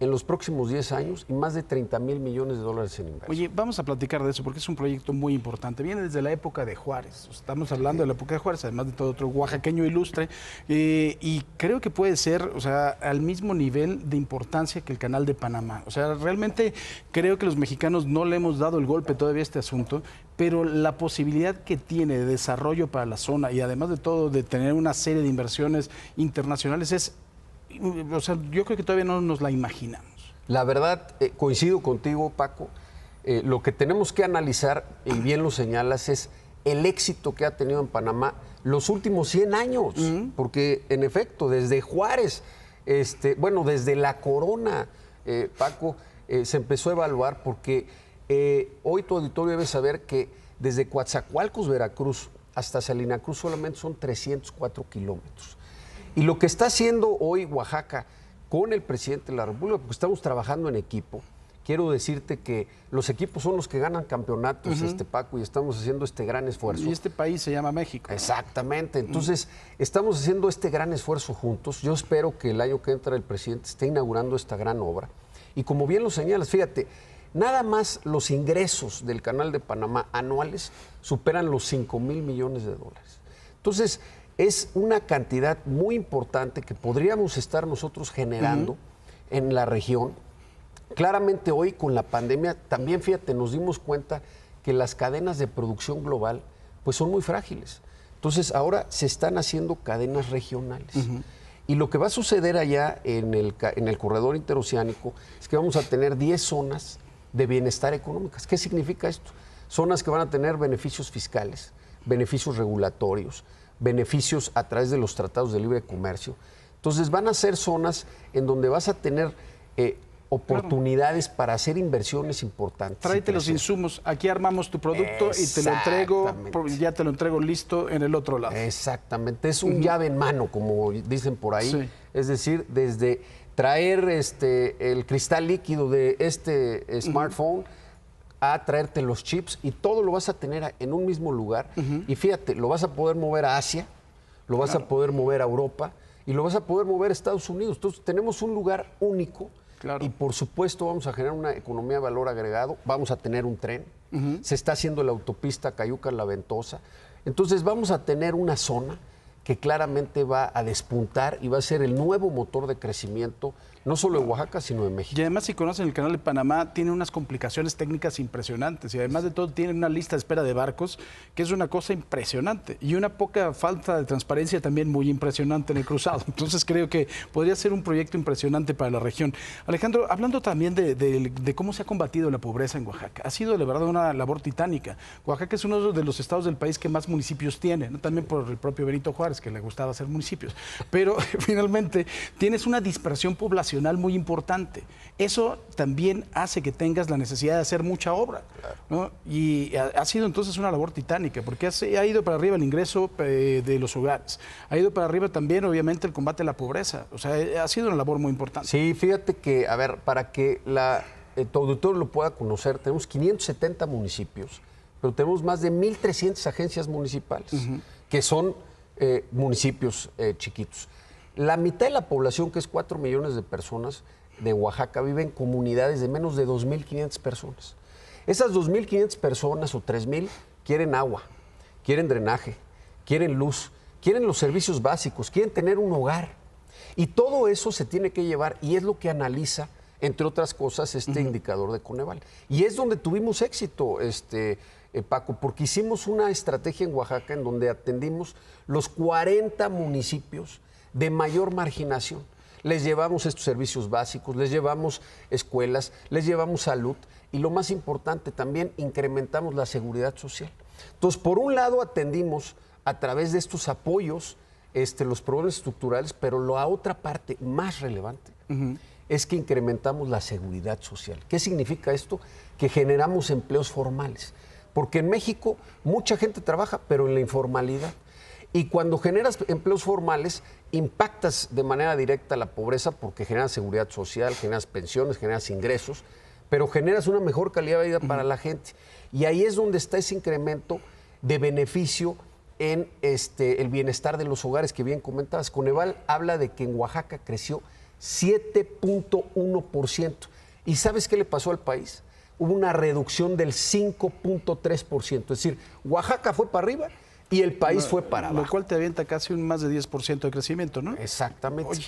en los próximos 10 años y más de 30,000 millones de dólares en inversión. Oye, vamos a platicar de eso porque es un proyecto muy importante. Viene desde la época de Juárez. Estamos hablando de la época de Juárez, además de todo otro oaxaqueño ilustre. Y creo que puede ser, o sea, al mismo nivel de importancia que el Canal de Panamá. O sea, realmente creo que los mexicanos no le hemos dado el golpe todavía a este asunto, pero la posibilidad que tiene de desarrollo para la zona y además de todo de tener una serie de inversiones internacionales es... O sea, yo creo que todavía no nos la imaginamos. La verdad, coincido contigo, Paco. Lo que tenemos que analizar, y bien lo señalas, es el éxito que ha tenido en Panamá los últimos 100 años. Porque, en efecto, desde Juárez, desde la Corona, Paco, se empezó a evaluar porque hoy tu auditorio debe saber que desde Coatzacoalcos, Veracruz, hasta Salina Cruz solamente son 304 kilómetros. Y lo que está haciendo hoy Oaxaca con el presidente de la República, porque estamos trabajando en equipo, quiero decirte que los equipos son los que ganan campeonatos, Paco, y estamos haciendo este gran esfuerzo. Y este país se llama México. Exactamente. Entonces, estamos haciendo este gran esfuerzo juntos. Yo espero que el año que entra el presidente esté inaugurando esta gran obra. Y como bien lo señalas, fíjate, nada más los ingresos del Canal de Panamá anuales superan los 5,000 millones de dólares. Entonces, es una cantidad muy importante que podríamos estar nosotros generando en la región. Claramente hoy con la pandemia también, fíjate, nos dimos cuenta que las cadenas de producción global pues son muy frágiles. Entonces ahora se están haciendo cadenas regionales. Y lo que va a suceder allá en el corredor interoceánico es que vamos a tener 10 zonas de bienestar económicas. ¿Qué significa esto? Zonas que van a tener beneficios fiscales, beneficios regulatorios, beneficios a través de los tratados de libre comercio. Entonces van a ser zonas en donde vas a tener oportunidades para hacer inversiones importantes. Tráete los insumos, aquí armamos tu producto y te lo entrego, ya te lo entrego listo en el otro lado. Exactamente, es un llave en mano, como dicen por ahí. Sí. Es decir, desde traer el cristal líquido de este smartphone a traerte los chips y todo lo vas a tener en un mismo lugar. Y fíjate, lo vas a poder mover a Asia, lo vas a poder mover a Europa y lo vas a poder mover a Estados Unidos. Entonces tenemos un lugar único y por supuesto vamos a generar una economía de valor agregado, vamos a tener un tren, se está haciendo la autopista Cayuca-La Ventosa. Entonces vamos a tener una zona que claramente va a despuntar y va a ser el nuevo motor de crecimiento, no solo de Oaxaca, sino de México. Y además, si conocen el canal de Panamá, tiene unas complicaciones técnicas impresionantes y además de todo tiene una lista de espera de barcos que es una cosa impresionante y una poca falta de transparencia también muy impresionante en el cruzado. Entonces creo que podría ser un proyecto impresionante para la región. Alejandro, hablando también de cómo se ha combatido la pobreza en Oaxaca, ha sido de verdad una labor titánica. Oaxaca es uno de los estados del país que más municipios tiene, ¿no? También por el propio Benito Juárez, que le gustaba hacer municipios, pero finalmente tienes una dispersión poblacional muy importante. Eso también hace que tengas la necesidad de hacer mucha obra, ¿no? Y ha sido entonces una labor titánica, porque ha ido para arriba el ingreso de los hogares, ha ido para arriba también, obviamente, el combate a la pobreza. O sea, ha sido una labor muy importante. Sí, fíjate que, a ver, para que tu auditorio lo pueda conocer, tenemos 570 municipios, pero tenemos más de 1.300 agencias municipales, que son municipios chiquitos. La mitad de la población, que es 4 millones de personas de Oaxaca, vive en comunidades de menos de 2.500 personas. Esas 2.500 personas o 3.000 quieren agua, quieren drenaje, quieren luz, quieren los servicios básicos, quieren tener un hogar. Y todo eso se tiene que llevar y es lo que analiza, entre otras cosas, este indicador de Coneval. Y es donde tuvimos éxito, Paco, porque hicimos una estrategia en Oaxaca en donde atendimos los 40 municipios de mayor marginación. Les llevamos estos servicios básicos, les llevamos escuelas, les llevamos salud y lo más importante también incrementamos la seguridad social. Entonces, por un lado atendimos a través de estos apoyos los problemas estructurales, pero la otra parte más relevante es que incrementamos la seguridad social. ¿Qué significa esto? Que generamos empleos formales, porque en México mucha gente trabaja, pero en la informalidad. Y cuando generas empleos formales, impactas de manera directa la pobreza porque generas seguridad social, generas pensiones, generas ingresos, pero generas una mejor calidad de vida para la gente. Y ahí es donde está ese incremento de beneficio en el bienestar de los hogares que bien comentabas. Coneval habla de que en Oaxaca creció 7.1%. ¿Y sabes qué le pasó al país? Hubo una reducción del 5.3%. Es decir, Oaxaca fue para arriba y el país fue para abajo. Lo cual te avienta casi un más de 10% de crecimiento, ¿no? Exactamente. Oye,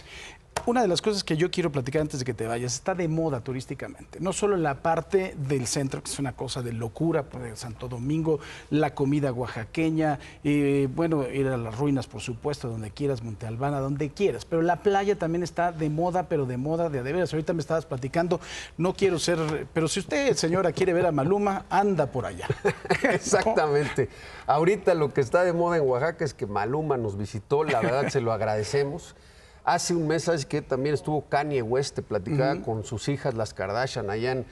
una de las cosas que yo quiero platicar antes de que te vayas, está de moda turísticamente, no solo la parte del centro, que es una cosa de locura, de Santo Domingo, la comida oaxaqueña, bueno, ir a las ruinas, por supuesto, donde quieras, Monte Albana, donde quieras, pero la playa también está de moda, pero de moda de a de veras. Ahorita me estabas platicando, no quiero ser, pero si usted, señora, quiere ver a Maluma, anda por allá. Exactamente. Ahorita lo que está de moda en Oaxaca es que Maluma nos visitó, la verdad se lo agradecemos. Hace un mes, ¿sabes qué? También estuvo Kanye West, platicaba con sus hijas, las Kardashian, allá en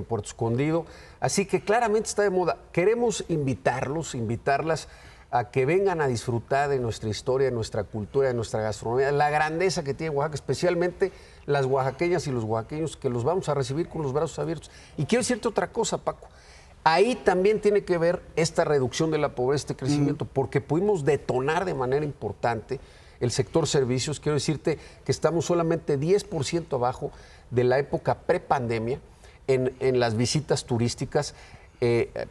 Puerto Escondido. Así que claramente está de moda. Queremos invitarlas a que vengan a disfrutar de nuestra historia, de nuestra cultura, de nuestra gastronomía, la grandeza que tiene Oaxaca, especialmente las oaxaqueñas y los oaxaqueños, que los vamos a recibir con los brazos abiertos. Y quiero decirte otra cosa, Paco. Ahí también tiene que ver esta reducción de la pobreza, este crecimiento, porque pudimos detonar de manera importante el sector servicios. Quiero decirte que estamos solamente 10% abajo de la época prepandemia en las visitas turísticas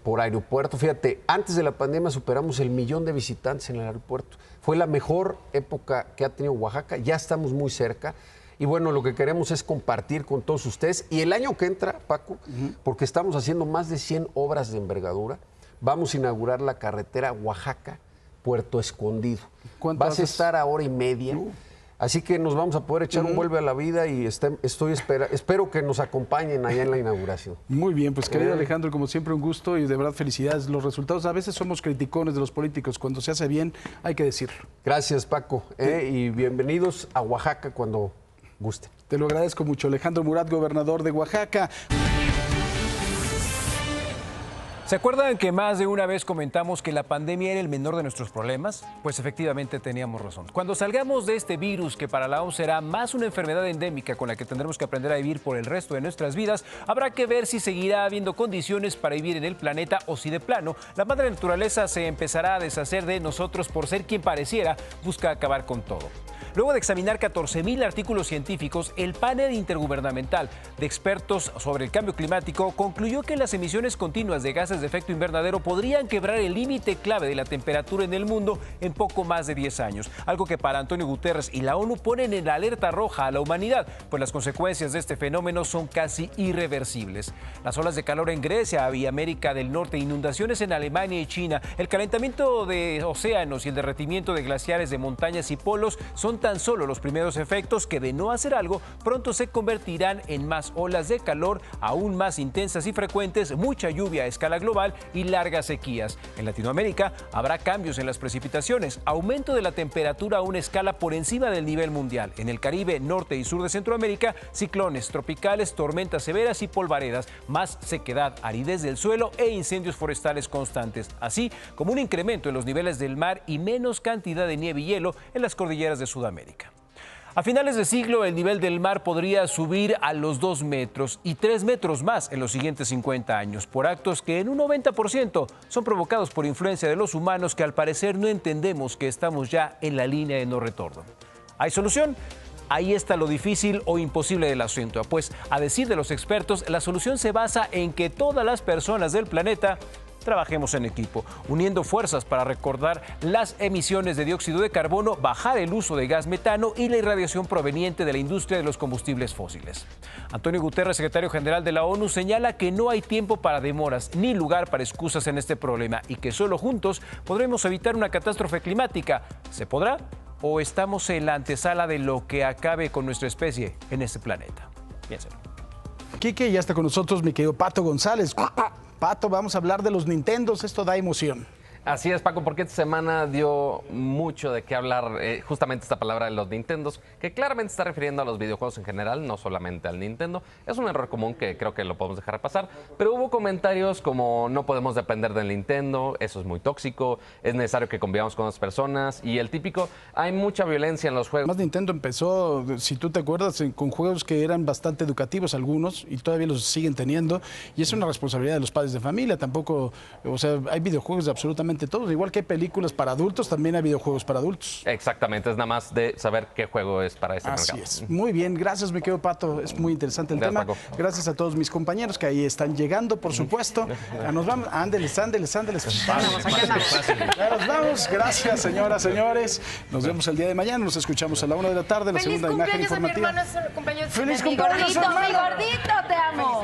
por aeropuerto. Fíjate, antes de la pandemia superamos el 1,000,000 de visitantes en el aeropuerto. Fue la mejor época que ha tenido Oaxaca, ya estamos muy cerca. Y bueno, lo que queremos es compartir con todos ustedes. Y el año que entra, Paco, porque estamos haciendo más de 100 obras de envergadura, vamos a inaugurar la carretera Oaxaca-Puerto Escondido. Vas a estar a hora y media. Así que nos vamos a poder echar un vuelve a la vida y espero que nos acompañen allá en la inauguración. Muy bien, pues querido Alejandro, como siempre un gusto y de verdad felicidades. Los resultados, a veces somos criticones de los políticos, cuando se hace bien hay que decirlo. Gracias, Paco, y bienvenidos a Oaxaca cuando guste. Te lo agradezco mucho. Alejandro Murat, gobernador de Oaxaca. ¿Se acuerdan que más de una vez comentamos que la pandemia era el menor de nuestros problemas? Pues efectivamente teníamos razón. Cuando salgamos de este virus, que para la OMS será más una enfermedad endémica con la que tendremos que aprender a vivir por el resto de nuestras vidas, habrá que ver si seguirá habiendo condiciones para vivir en el planeta o si de plano la madre naturaleza se empezará a deshacer de nosotros por ser quien pareciera busca acabar con todo. Luego de examinar 14,000 artículos científicos, el panel intergubernamental de expertos sobre el cambio climático concluyó que las emisiones continuas de gases de efecto invernadero podrían quebrar el límite clave de la temperatura en el mundo en poco más de 10 años, algo que para Antonio Guterres y la ONU ponen en la alerta roja a la humanidad, pues las consecuencias de este fenómeno son casi irreversibles. Las olas de calor en Grecia y América del Norte, inundaciones en Alemania y China, el calentamiento de océanos y el derretimiento de glaciares de montañas y polos son tan solo los primeros efectos que, de no hacer algo, pronto se convertirán en más olas de calor aún más intensas y frecuentes, mucha lluvia a escala global y largas sequías. En Latinoamérica habrá cambios en las precipitaciones, aumento de la temperatura a una escala por encima del nivel mundial. En el Caribe, norte y sur de Centroamérica, ciclones tropicales, tormentas severas y polvaredas, más sequedad, aridez del suelo e incendios forestales constantes, así como un incremento en los niveles del mar y menos cantidad de nieve y hielo en las cordilleras de Sudamérica. A finales de siglo, el nivel del mar podría subir a los 2 metros y 3 metros más en los siguientes 50 años, por actos que en un 90% son provocados por influencia de los humanos, que al parecer no entendemos que estamos ya en la línea de no retorno. ¿Hay solución? Ahí está lo difícil o imposible del asunto, pues a decir de los expertos, la solución se basa en que todas las personas del planeta trabajemos en equipo, uniendo fuerzas para recortar las emisiones de dióxido de carbono, bajar el uso de gas metano y la irradiación proveniente de la industria de los combustibles fósiles. Antonio Guterres, secretario general de la ONU, señala que no hay tiempo para demoras ni lugar para excusas en este problema y que solo juntos podremos evitar una catástrofe climática. ¿Se podrá? ¿O estamos en la antesala de lo que acabe con nuestra especie en este planeta? Piénselo. Quique, ya está con nosotros mi querido Pato González. Pato, vamos a hablar de los Nintendos, esto da emoción. Así es, Paco, porque esta semana dio mucho de qué hablar, justamente esta palabra de los Nintendos, que claramente está refiriendo a los videojuegos en general, no solamente al Nintendo. Es un error común que creo que lo podemos dejar pasar, pero hubo comentarios como no podemos depender del Nintendo, eso es muy tóxico, es necesario que convivamos con otras personas, y el típico, hay mucha violencia en los juegos. Más Nintendo empezó, si tú te acuerdas, con juegos que eran bastante educativos algunos, y todavía los siguen teniendo, y es una responsabilidad de los padres de familia. Tampoco, o sea, hay videojuegos de absolutamente todos, igual que hay películas para adultos, también hay videojuegos para adultos. Exactamente, es nada más de saber qué juego es para ese mercado. Así es. Muy bien, gracias, mi querido Pato, es muy interesante el tema. Paco. Gracias a todos mis compañeros que ahí están llegando, por supuesto. Ya nos vamos, ándeles. Ya nos vamos, gracias, señoras, señores. Nos vemos el día de mañana, nos escuchamos a la 1 de la tarde, la segunda imagen informativa. Feliz cumpleaños, ¡Feliz cumpleaños, mi gordito, te amo.